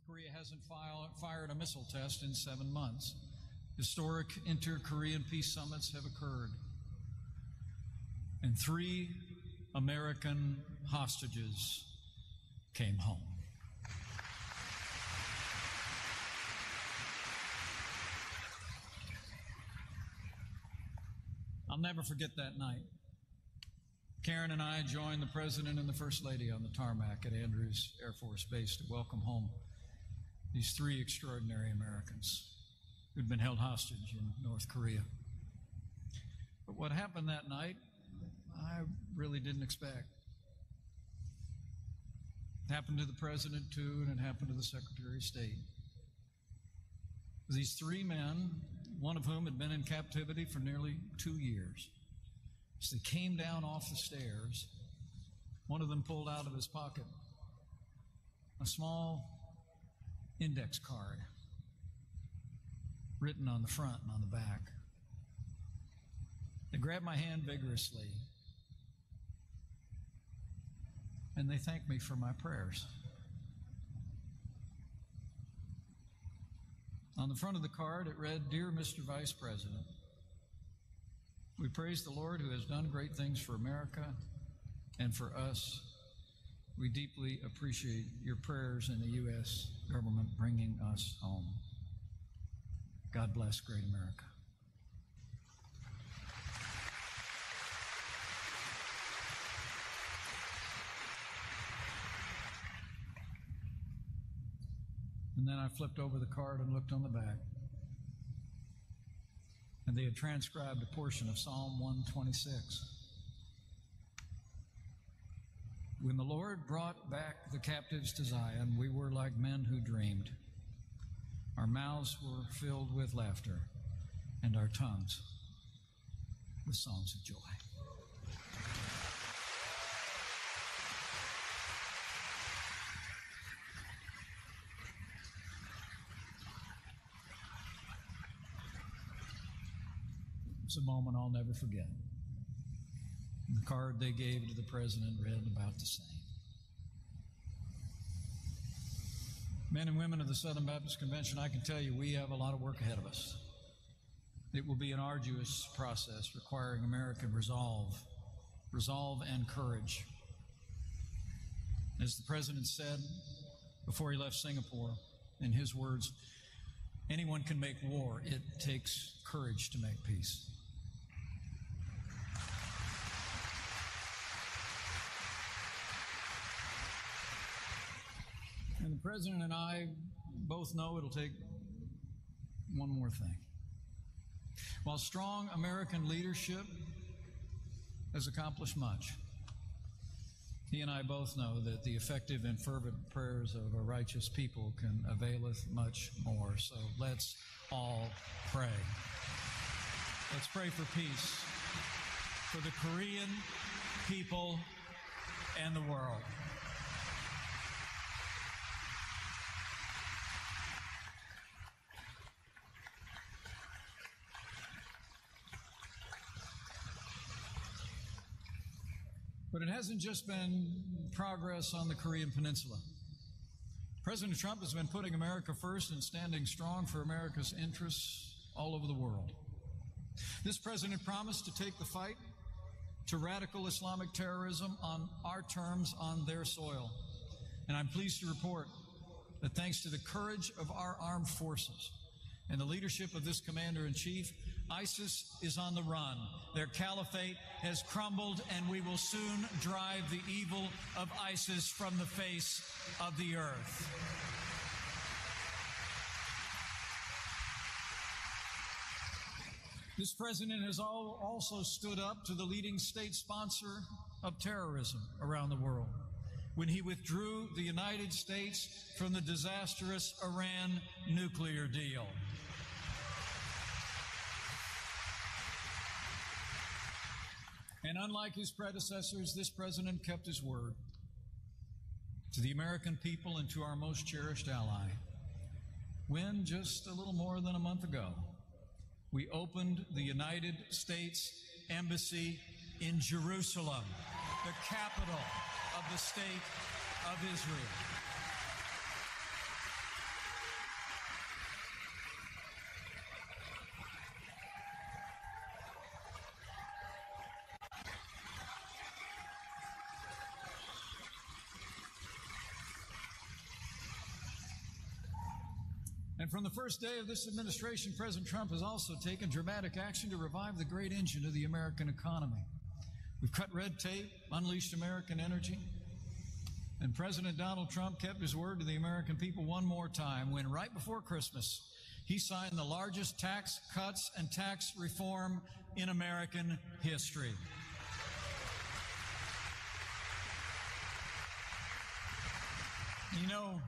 Korea hasn't fired a missile test in 7 months. Historic inter-Korean peace summits have occurred. And 3 American hostages came home. I'll never forget that night. Karen and I joined the President and the First Lady on the tarmac at Andrews Air Force Base to welcome home these 3 extraordinary Americans who'd been held hostage in North Korea. But what happened that night, I really didn't expect. It happened to the President too, and it happened to the Secretary of State. These 3 men, one of whom had been in captivity for nearly 2 years, as they came down off the stairs, one of them pulled out of his pocket a small index card written on the front and on the back. They grabbed my hand vigorously and they thanked me for my prayers. On the front of the card it read, "Dear Mr. Vice President, we praise the Lord who has done great things for America and for us. We deeply appreciate your prayers in the U.S. government bringing us home. God bless great America." And then I flipped over the card and looked on the back. And they had transcribed a portion of Psalm 126. When the Lord brought back the captives to Zion, we were like men who dreamed. Our mouths were filled with laughter, and our tongues with songs of joy. was a moment I'll never forget. The card they gave to the president read about the same. Men and women of the Southern Baptist Convention, I can tell you we have a lot of work ahead of us. It will be an arduous process requiring American resolve and courage. As the president said before he left Singapore, in his words, anyone can make war. It takes courage to make peace. And the president and I both know it'll take one more thing. While strong American leadership has accomplished much, he and I both know that the effective and fervent prayers of a righteous people can availeth much more. So let's all pray. Let's pray for peace, for the Korean people and the world. But it hasn't just been progress on the Korean Peninsula. President Trump has been putting America first and standing strong for America's interests all over the world. This president promised to take the fight to radical Islamic terrorism on our terms on their soil. And I'm pleased to report that thanks to the courage of our armed forces and the leadership of this commander-in-chief, ISIS is on the run. Their caliphate has crumbled, and we will soon drive the evil of ISIS from the face of the earth. This president has also stood up to the leading state sponsor of terrorism around the world when he withdrew the United States from the disastrous Iran nuclear deal. And unlike his predecessors, this president kept his word to the American people and to our most cherished ally, when just a little more than a month ago, we opened the United States Embassy in Jerusalem, the capital of the state of Israel. And from the first day of this administration, President Trump has also taken dramatic action to revive the great engine of the American economy. We've cut red tape, unleashed American energy, and President Donald Trump kept his word to the American people one more time when, right before Christmas, he signed the largest tax cuts and tax reform in American history. You know,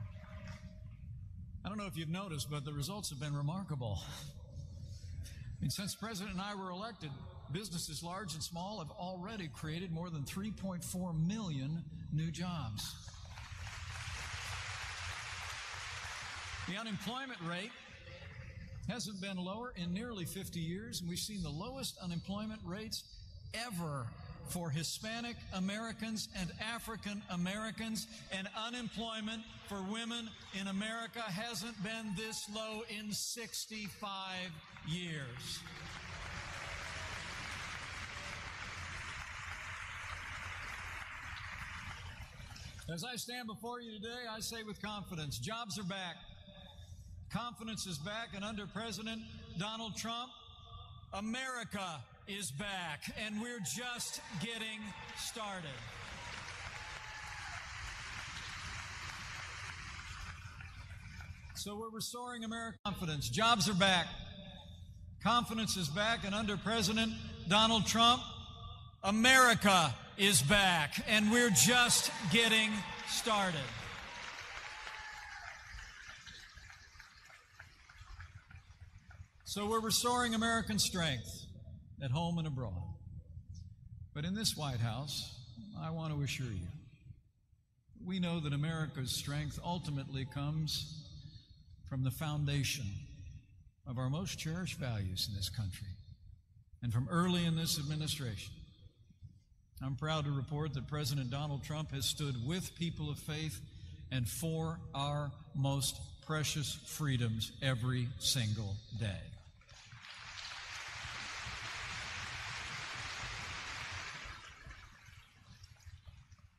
I don't know if you've noticed, but the results have been remarkable. I mean, since the President and I were elected, businesses large and small have already created more than 3.4 million new jobs. The unemployment rate hasn't been lower in nearly 50 years, and we've seen the lowest unemployment rates ever for Hispanic Americans and African Americans, and unemployment for women in America hasn't been this low in 65 years. As I stand before you today, I say with confidence, jobs are back. Confidence is back, and under President Donald Trump, America is back, and we're just getting started. So we're restoring American confidence. Jobs are back. Confidence is back, and under President Donald Trump, America is back, and we're just getting started. So we're restoring American strength at home and abroad. But in this White House, I want to assure you, we know that America's strength ultimately comes from the foundation of our most cherished values in this country: And from early in this administration, I'm proud to report that President Donald Trump has stood with people of faith and for our most precious freedoms every single day.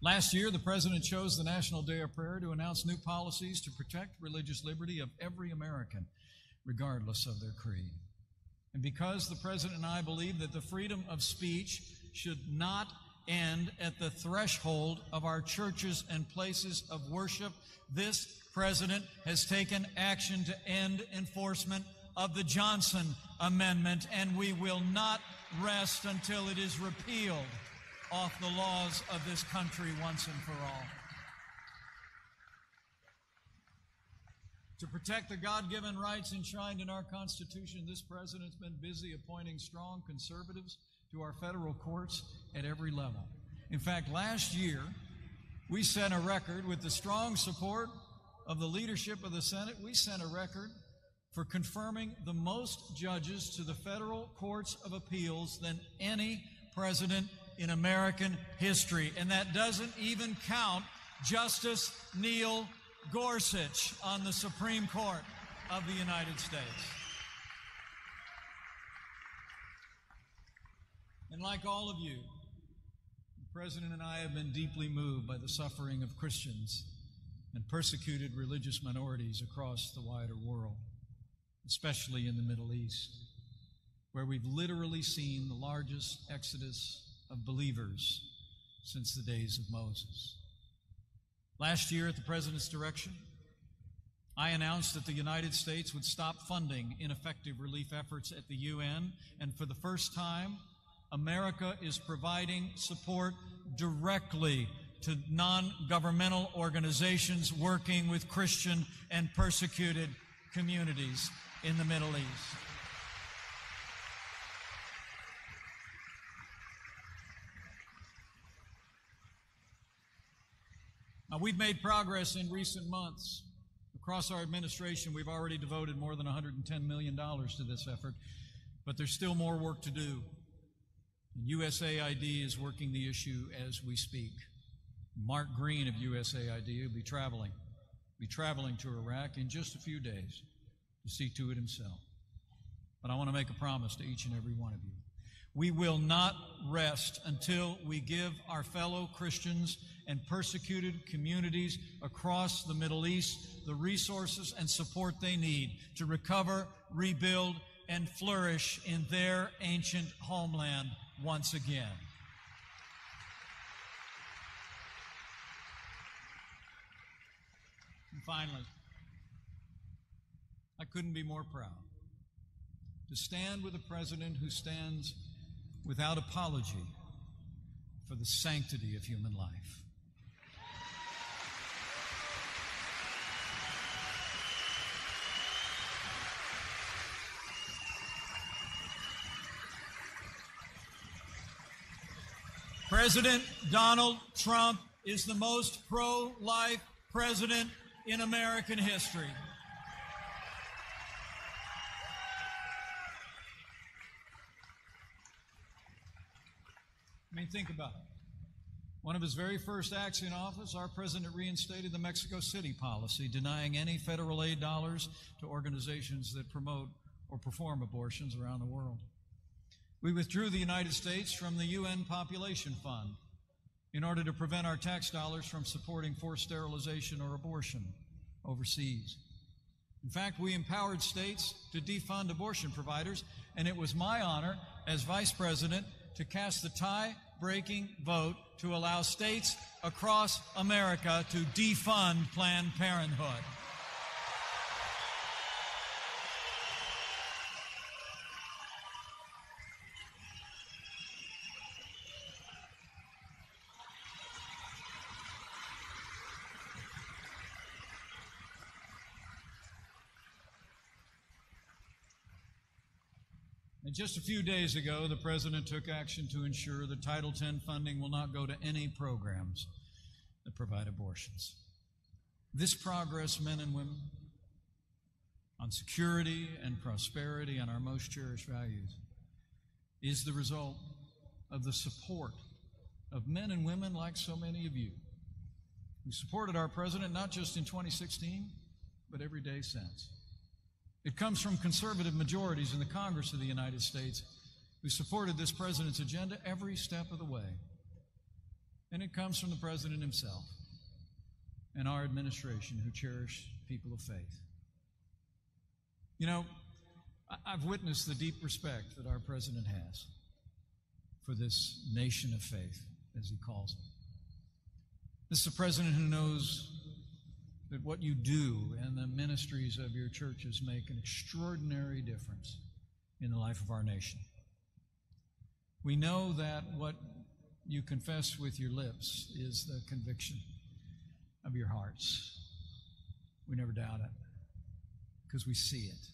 Last year, the President chose the National Day of Prayer to announce new policies to protect religious liberty of every American, regardless of their creed. And because the President and I believe that the freedom of speech should not end at the threshold of our churches and places of worship, this President has taken action to end enforcement of the Johnson Amendment, and we will not rest until it is repealed off the laws of this country once and for all. To protect the God-given rights enshrined in our Constitution, this President's been busy appointing strong conservatives to our federal courts at every level. In fact, last year, we set a record with the strong support of the leadership of the Senate. We set a record for confirming the most judges to the federal courts of appeals than any president in American history. And that doesn't even count Justice Neil Gorsuch on the Supreme Court of the United States. And like all of you, the President and I have been deeply moved by the suffering of Christians and persecuted religious minorities across the wider world, especially in the Middle East, where we've literally seen the largest exodus of believers since the days of Moses. Last year, at the President's direction, I announced that the United States would stop funding ineffective relief efforts at the UN, and for the first time, America is providing support directly to non-governmental organizations working with Christian and persecuted communities in the Middle East. Now, we've made progress in recent months. Across our administration, we've already devoted more than $110 million to this effort, but there's still more work to do. And USAID is working the issue as we speak. Mark Green of USAID will be traveling to Iraq in just a few days to see to it himself. But I want to make a promise to each and every one of you. We will not rest until we give our fellow Christians and persecuted communities across the Middle East the resources and support they need to recover, rebuild, and flourish in their ancient homeland once again. And finally, I couldn't be more proud to stand with a president who stands without apology for the sanctity of human life. President Donald Trump is the most pro-life president in American history. I mean, think about it. One of his very first acts in office, our president reinstated the Mexico City policy, denying any federal aid dollars to organizations that promote or perform abortions around the world. We withdrew the United States from the UN Population Fund in order to prevent our tax dollars from supporting forced sterilization or abortion overseas. In fact, we empowered states to defund abortion providers, and it was my honor as vice president to cast the tie-breaking vote to allow states across America to defund Planned Parenthood. And just a few days ago, the President took action to ensure that Title X funding will not go to any programs that provide abortions. This progress, men and women, on security and prosperity and our most cherished values, is the result of the support of men and women like so many of you who supported our president not just in 2016, but every day since. It comes from conservative majorities in the Congress of the United States who supported this president's agenda every step of the way. And it comes from the president himself and our administration who cherish people of faith. You know, I've witnessed the deep respect that our president has for this nation of faith, as he calls it. This is a president who knows that what you do and the ministries of your churches make an extraordinary difference in the life of our nation. We know that what you confess with your lips is the conviction of your hearts. We never doubt it because we see it.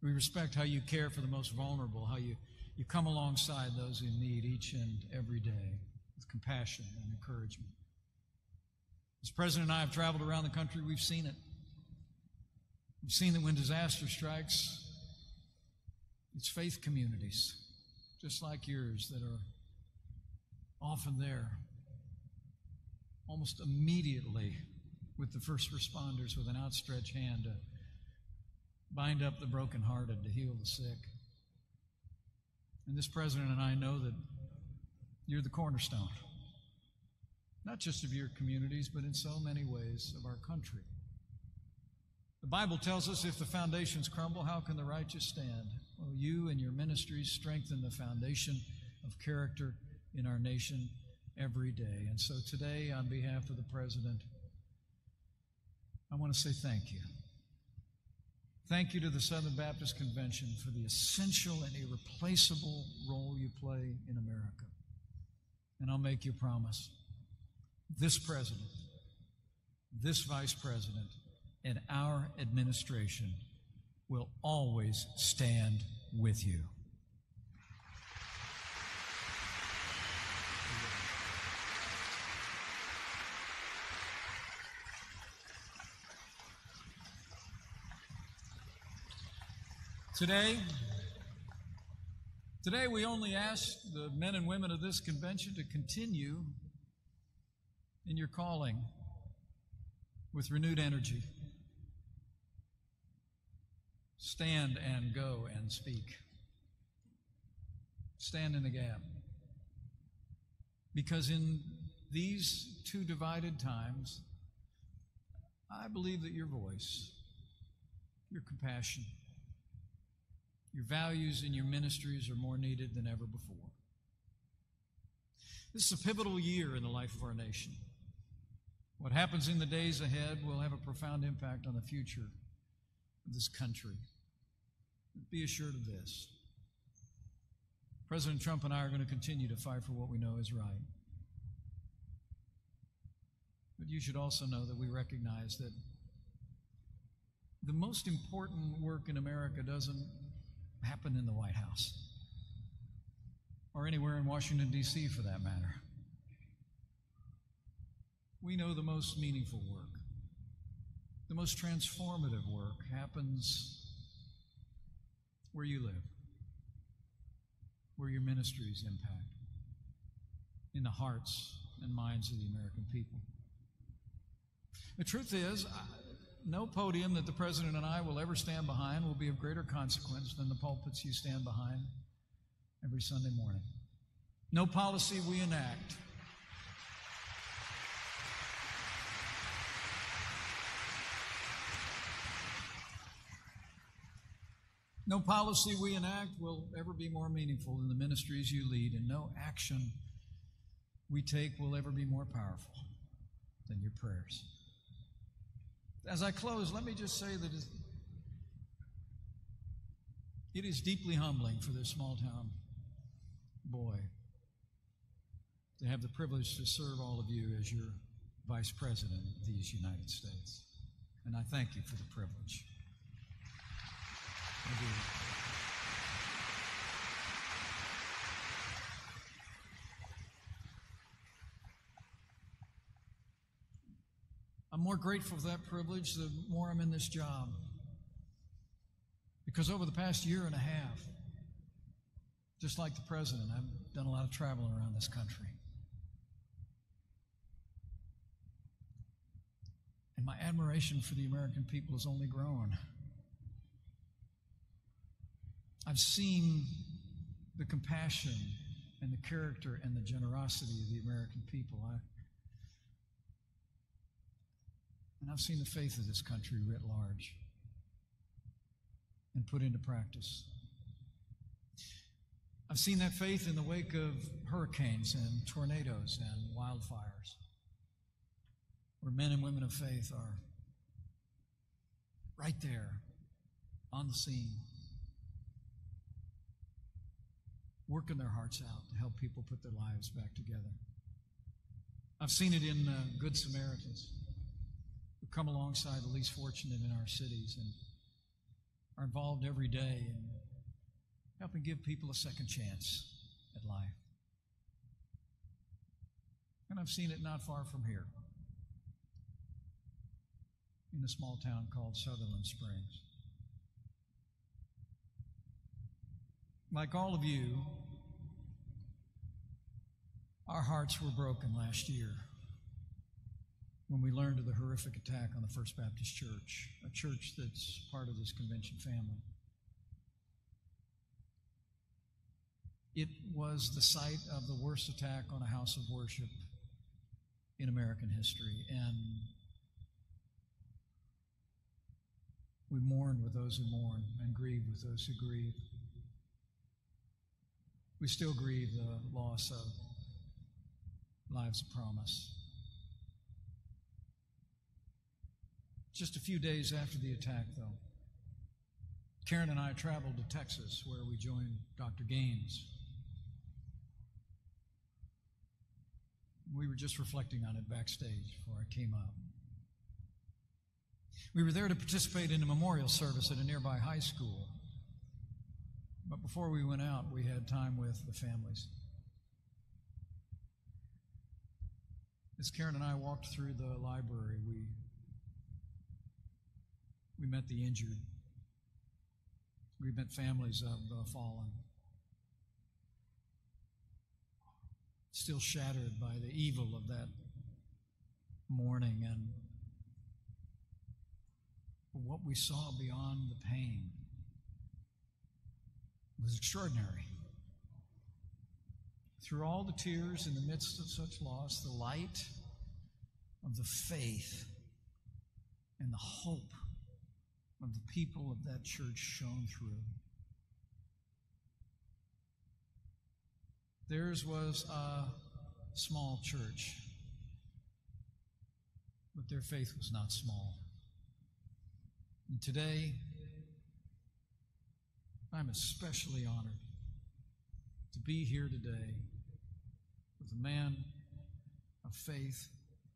We respect how you care for the most vulnerable, how you come alongside those in need each and every day with compassion and encouragement. As President and I have traveled around the country, we've seen it. We've seen that when disaster strikes, it's faith communities, just like yours, that are often there almost immediately with the first responders with an outstretched hand to bind up the brokenhearted, to heal the sick. And this president and I know that you're the cornerstone, not just of your communities, but in so many ways of our country. The Bible tells us if the foundations crumble, how can the righteous stand? Well, you and your ministries strengthen the foundation of character in our nation every day. And so today, on behalf of the president, I want to say thank you. Thank you to the Southern Baptist Convention for the essential and irreplaceable role you play in America. And I'll make you a promise. This president, this vice president, and our administration will always stand with you. Today we only ask the men and women of this convention to continue in your calling with renewed energy. Stand and go and speak. Stand in the gap. Because in these two divided times, I believe that your voice, your compassion, your values and your ministries are more needed than ever before. This is a pivotal year in the life of our nation. What happens in the days ahead will have a profound impact on the future of this country. Be assured of this. President Trump and I are going to continue to fight for what we know is right. But you should also know that we recognize that the most important work in America doesn't happen in the White House or anywhere in Washington, D.C. for that matter. We know the most meaningful work, the most transformative work happens where you live, where your ministries impact, in the hearts and minds of the American people. The truth is, no podium that the President and I will ever stand behind will be of greater consequence than the pulpits you stand behind every Sunday morning. No policy we enact will ever be more meaningful than the ministries you lead, and no action we take will ever be more powerful than your prayers. As I close, let me just say that it is deeply humbling for this small-town boy to have the privilege to serve all of you as your Vice President of these United States. And I thank you for the privilege. I do. I'm more grateful for that privilege the more I'm in this job. Because over the past year and a half, Just like the president, I've done a lot of traveling around this country. And my admiration for the American people has only grown. I've seen the compassion and the character and the generosity of the American people. And I've seen the faith of this country writ large and put into practice. I've seen that faith in the wake of hurricanes and tornadoes and wildfires, where men and women of faith are right there on the scene, working their hearts out to help people put their lives back together. I've seen it in Good Samaritans who come alongside the least fortunate in our cities and are involved every day in helping give people a second chance at life. And I've seen it not far from here, in a small town called Sutherland Springs. Like all of you, our hearts were broken last year when we learned of the horrific attack on the First Baptist Church, a church that's part of this convention family. It was the site of the worst attack on a house of worship in American history, and we mourn with those who mourn and grieve with those who grieve. We still grieve the loss of lives of promise. Just a few days after the attack, though, Karen and I traveled to Texas, where we joined Dr. Gaines. We were just reflecting on it backstage before I came up. We were there to participate in a memorial service at a nearby high school. But before we went out, we had time with the families. As Karen and I walked through the library, we met the injured. We met families of the fallen, still shattered by the evil of that morning and what we saw beyond the pain was extraordinary. Through all the tears in the midst of such loss, the light of the faith and the hope of the people of that church shone through. Theirs was a small church, but their faith was not small. And today, I'm especially honored to be here today with a man of faith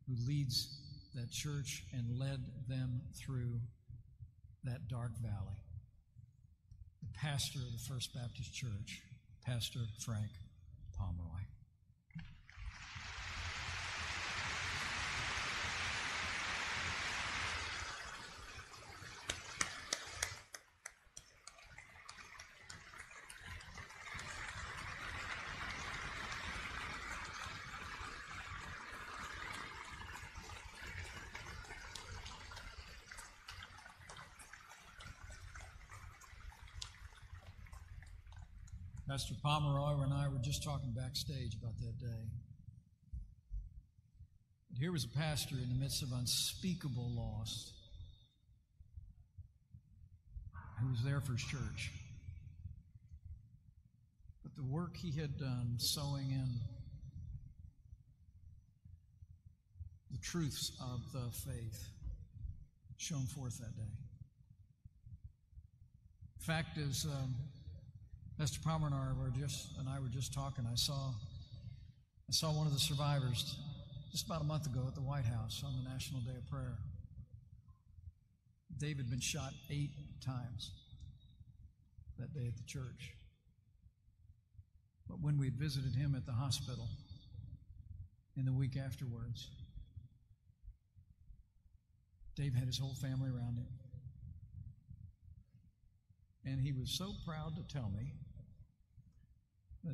who leads that church and led them through that dark valley. The pastor of the First Baptist Church, Pastor Frank Pomeroy. Pastor Pomeroy and I were just talking backstage about that day. But here was a pastor in the midst of unspeakable loss who was there for his church. But the work he had done sowing in the truths of the faith shone forth that day. The fact is, Pastor Palmer and I were just talking. I saw one of the survivors just about a month ago at the White House on the National Day of Prayer. Dave had been shot 8 times that day at the church. But when we visited him at the hospital in the week afterwards, Dave had his whole family around him. And he was so proud to tell me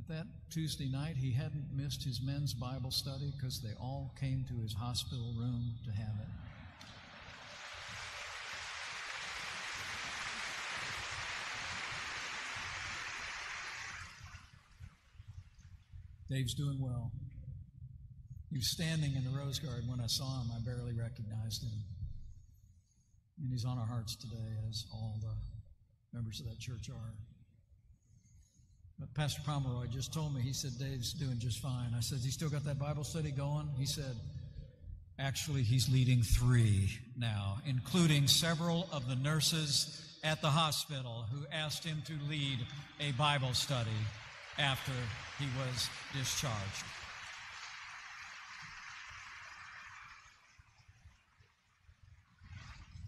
that Tuesday night he hadn't missed his men's Bible study because they all came to his hospital room to have it. Dave's doing well. He was standing in the Rose Garden when I saw him. I barely recognized him. And he's on our hearts today, as all the members of that church are. But Pastor Pomeroy just told me, he said, Dave's doing just fine. I said, he still got that Bible study going? He said, actually, he's leading 3 now, including several of the nurses at the hospital who asked him to lead a Bible study after he was discharged.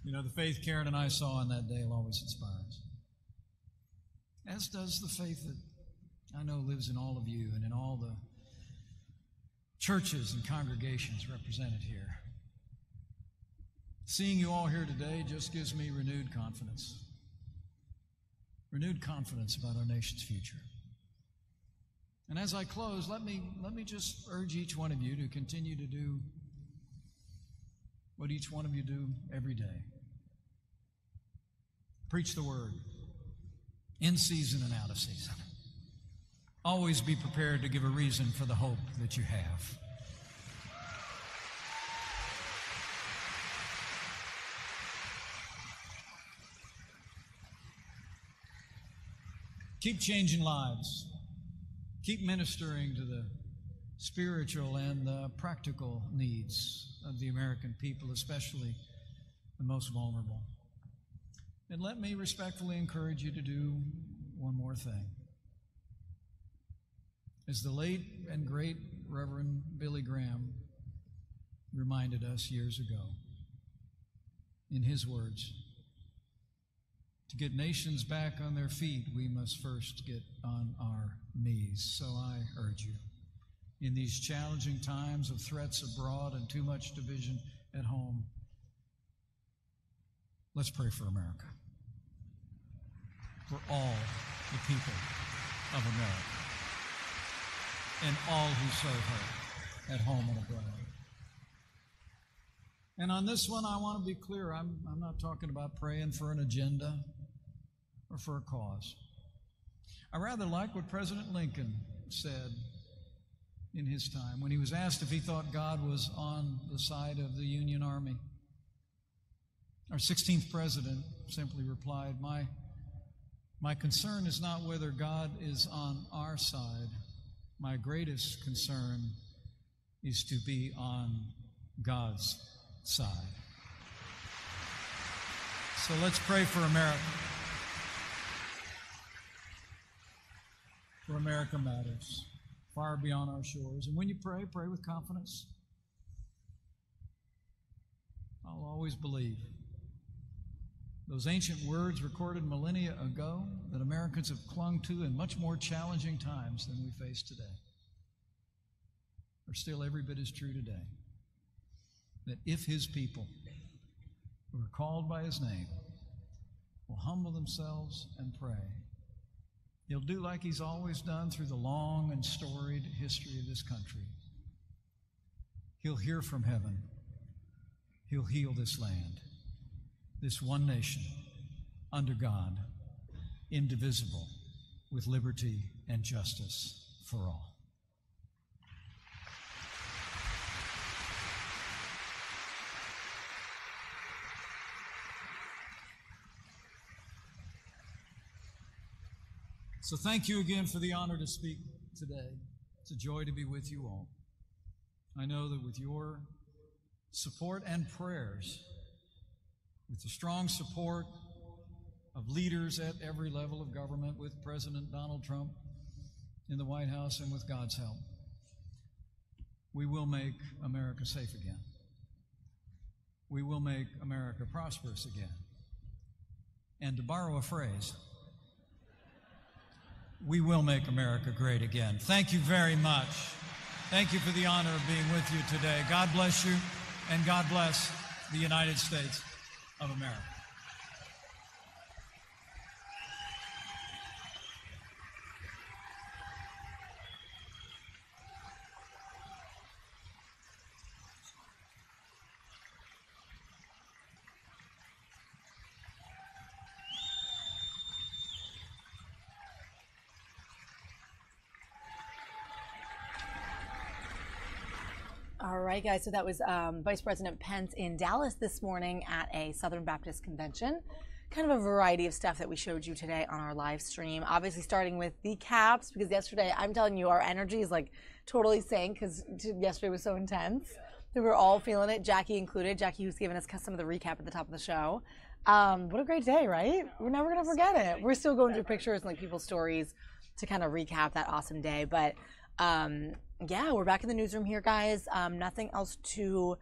You know, the faith Karen and I saw on that day will always inspire us. As does the faith that I know lives in all of you and in all the churches and congregations represented here. Seeing you all here today just gives me renewed confidence. Renewed confidence about our nation's future. And as I close, let me just urge each one of you to continue to do what each one of you do every day. Preach the word, in season and out of season. Always be prepared to give a reason for the hope that you have. Keep changing lives. Keep ministering to the spiritual and the practical needs of the American people, especially the most vulnerable. And let me respectfully encourage you to do one more thing. As the late and great Reverend Billy Graham reminded us years ago, in his words, to get nations back on their feet, we must first get on our knees. So I urge you, in these challenging times of threats abroad and too much division at home, let's pray for America, for all the people of America, and all who serve her at home and abroad. And on this one, I want to be clear. I'm not talking about praying for an agenda or for a cause. I rather like what President Lincoln said in his time when he was asked if he thought God was on the side of the Union Army. Our 16th president simply replied, My concern is not whether God is on our side. My greatest concern is to be on God's side. So let's pray for America. For America matters, far beyond our shores. And when you pray, pray with confidence. I'll always believe those ancient words recorded millennia ago that Americans have clung to in much more challenging times than we face today are still every bit as true today. That if his people who are called by his name will humble themselves and pray, he'll do like he's always done through the long and storied history of this country. He'll hear from heaven. He'll heal this land, this one nation, under God, indivisible, with liberty and justice for all. So thank you again for the honor to speak today. It's a joy to be with you all. I know that with your support and prayers, with the strong support of leaders at every level of government, with President Donald Trump in the White House, and with God's help, we will make America safe again. We will make America prosperous again. And to borrow a phrase, we will make America great again. Thank you very much. Thank you for the honor of being with you today. God bless you, and God bless the United States of America. All right, guys. So that was Vice President Pence in Dallas this morning at a Southern Baptist convention. Kind of a variety of stuff that we showed you today on our live stream. Obviously, starting with the Caps, because yesterday, I'm telling you, our energy is like totally sank because yesterday was so intense. We were all feeling it, Jackie included. Jackie, who's giving us some of the recap at the top of the show. What a great day, right? We're never going to forget it. We're still going through pictures and like people's stories to kind of recap that awesome day. But yeah, we're back in the newsroom here, guys. Nothing else too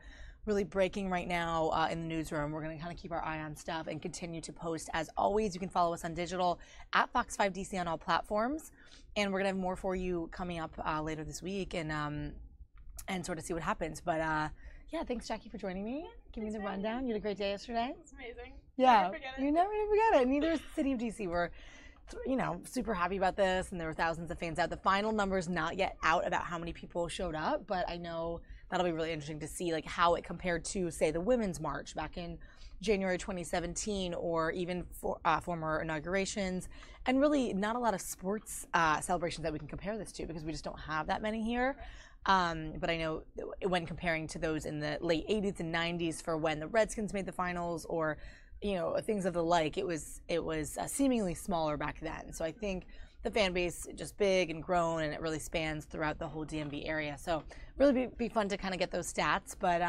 really breaking right now in the newsroom. We're going to kind of keep our eye on stuff and continue to post. As always, you can follow us on digital at Fox 5 DC on all platforms. And we're going to have more for you coming up later this week and sort of see what happens. But yeah, thanks, Jackie, for joining me. Give me the rundown. You had a great day yesterday. It's amazing. Yeah, Never forget it. you never forget it. Neither is the city of DC. We're, you know, super happy about this, and there were thousands of fans out. The final number's not yet out about how many people showed up, but I know that'll be really interesting to see like how it compared to, say, the Women's March back in January 2017, or even former inaugurations, and really not a lot of sports celebrations that we can compare this to because we just don't have that many here. But I know when comparing to those in the late 80s and 90s for when the Redskins made the finals, or you know, things of the like, it was seemingly smaller back then. So I think the fan base is just big and grown, and it really spans throughout the whole DMV area. So really be fun to kind of get those stats. But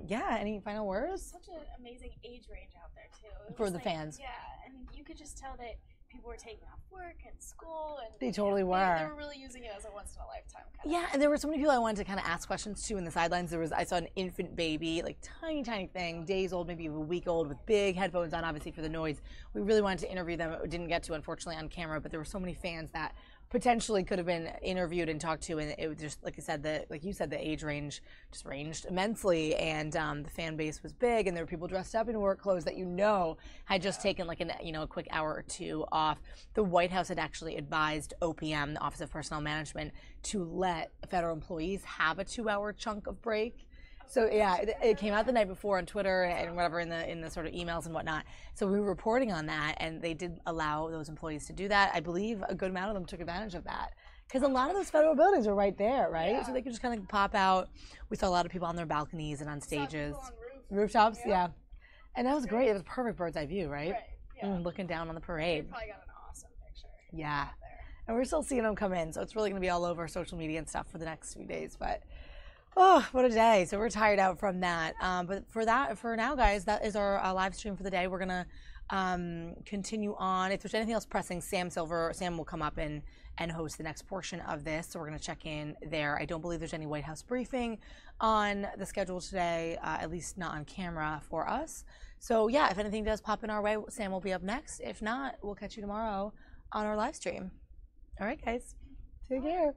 yeah, any final words? Such an amazing age range out there too. For the fans. Yeah, and you could just tell that people were taking off work and school, and They totally were. They were really using it as a once in a lifetime kind Yeah, and there were so many people I wanted to kind of ask questions to in the sidelines. I saw an infant baby, like tiny thing, days old, maybe a week old, with big headphones on, obviously for the noise. We really wanted to interview them. It didn't get to, unfortunately, on camera, but there were so many fans that potentially could have been interviewed and talked to, and it was just, like you said, the age range just ranged immensely, and the fan base was big, and there were people dressed up in work clothes that had just taken like a quick hour or two off. The White House had actually advised OPM, the Office of Personnel Management, to let federal employees have a 2-hour chunk of break. So yeah, it came out the night before on Twitter and whatever in the sort of emails and whatnot. So we were reporting on that, and they did allow those employees to do that. I believe a good amount of them took advantage of that because a lot of those federal buildings were right there, right? Yeah. So they could just kind of pop out. We saw a lot of people on their balconies and on stages, rooftops, yeah. And that was great. It was a perfect bird's eye view, right? Yeah. Looking down on the parade. They probably got an awesome picture. Yeah. And we're still seeing them come in, so it's really going to be all over social media and stuff for the next few days, but. Oh, what a day. So we're tired out from that. But for now, guys, that is our live stream for the day. We're going to continue on. If there's anything else pressing, Sam will come up and host the next portion of this. So we're going to check in there. I don't believe there's any White House briefing on the schedule today, at least not on camera for us. So yeah, if anything does pop in our way, Sam will be up next. If not, we'll catch you tomorrow on our live stream. All right, guys. Take care.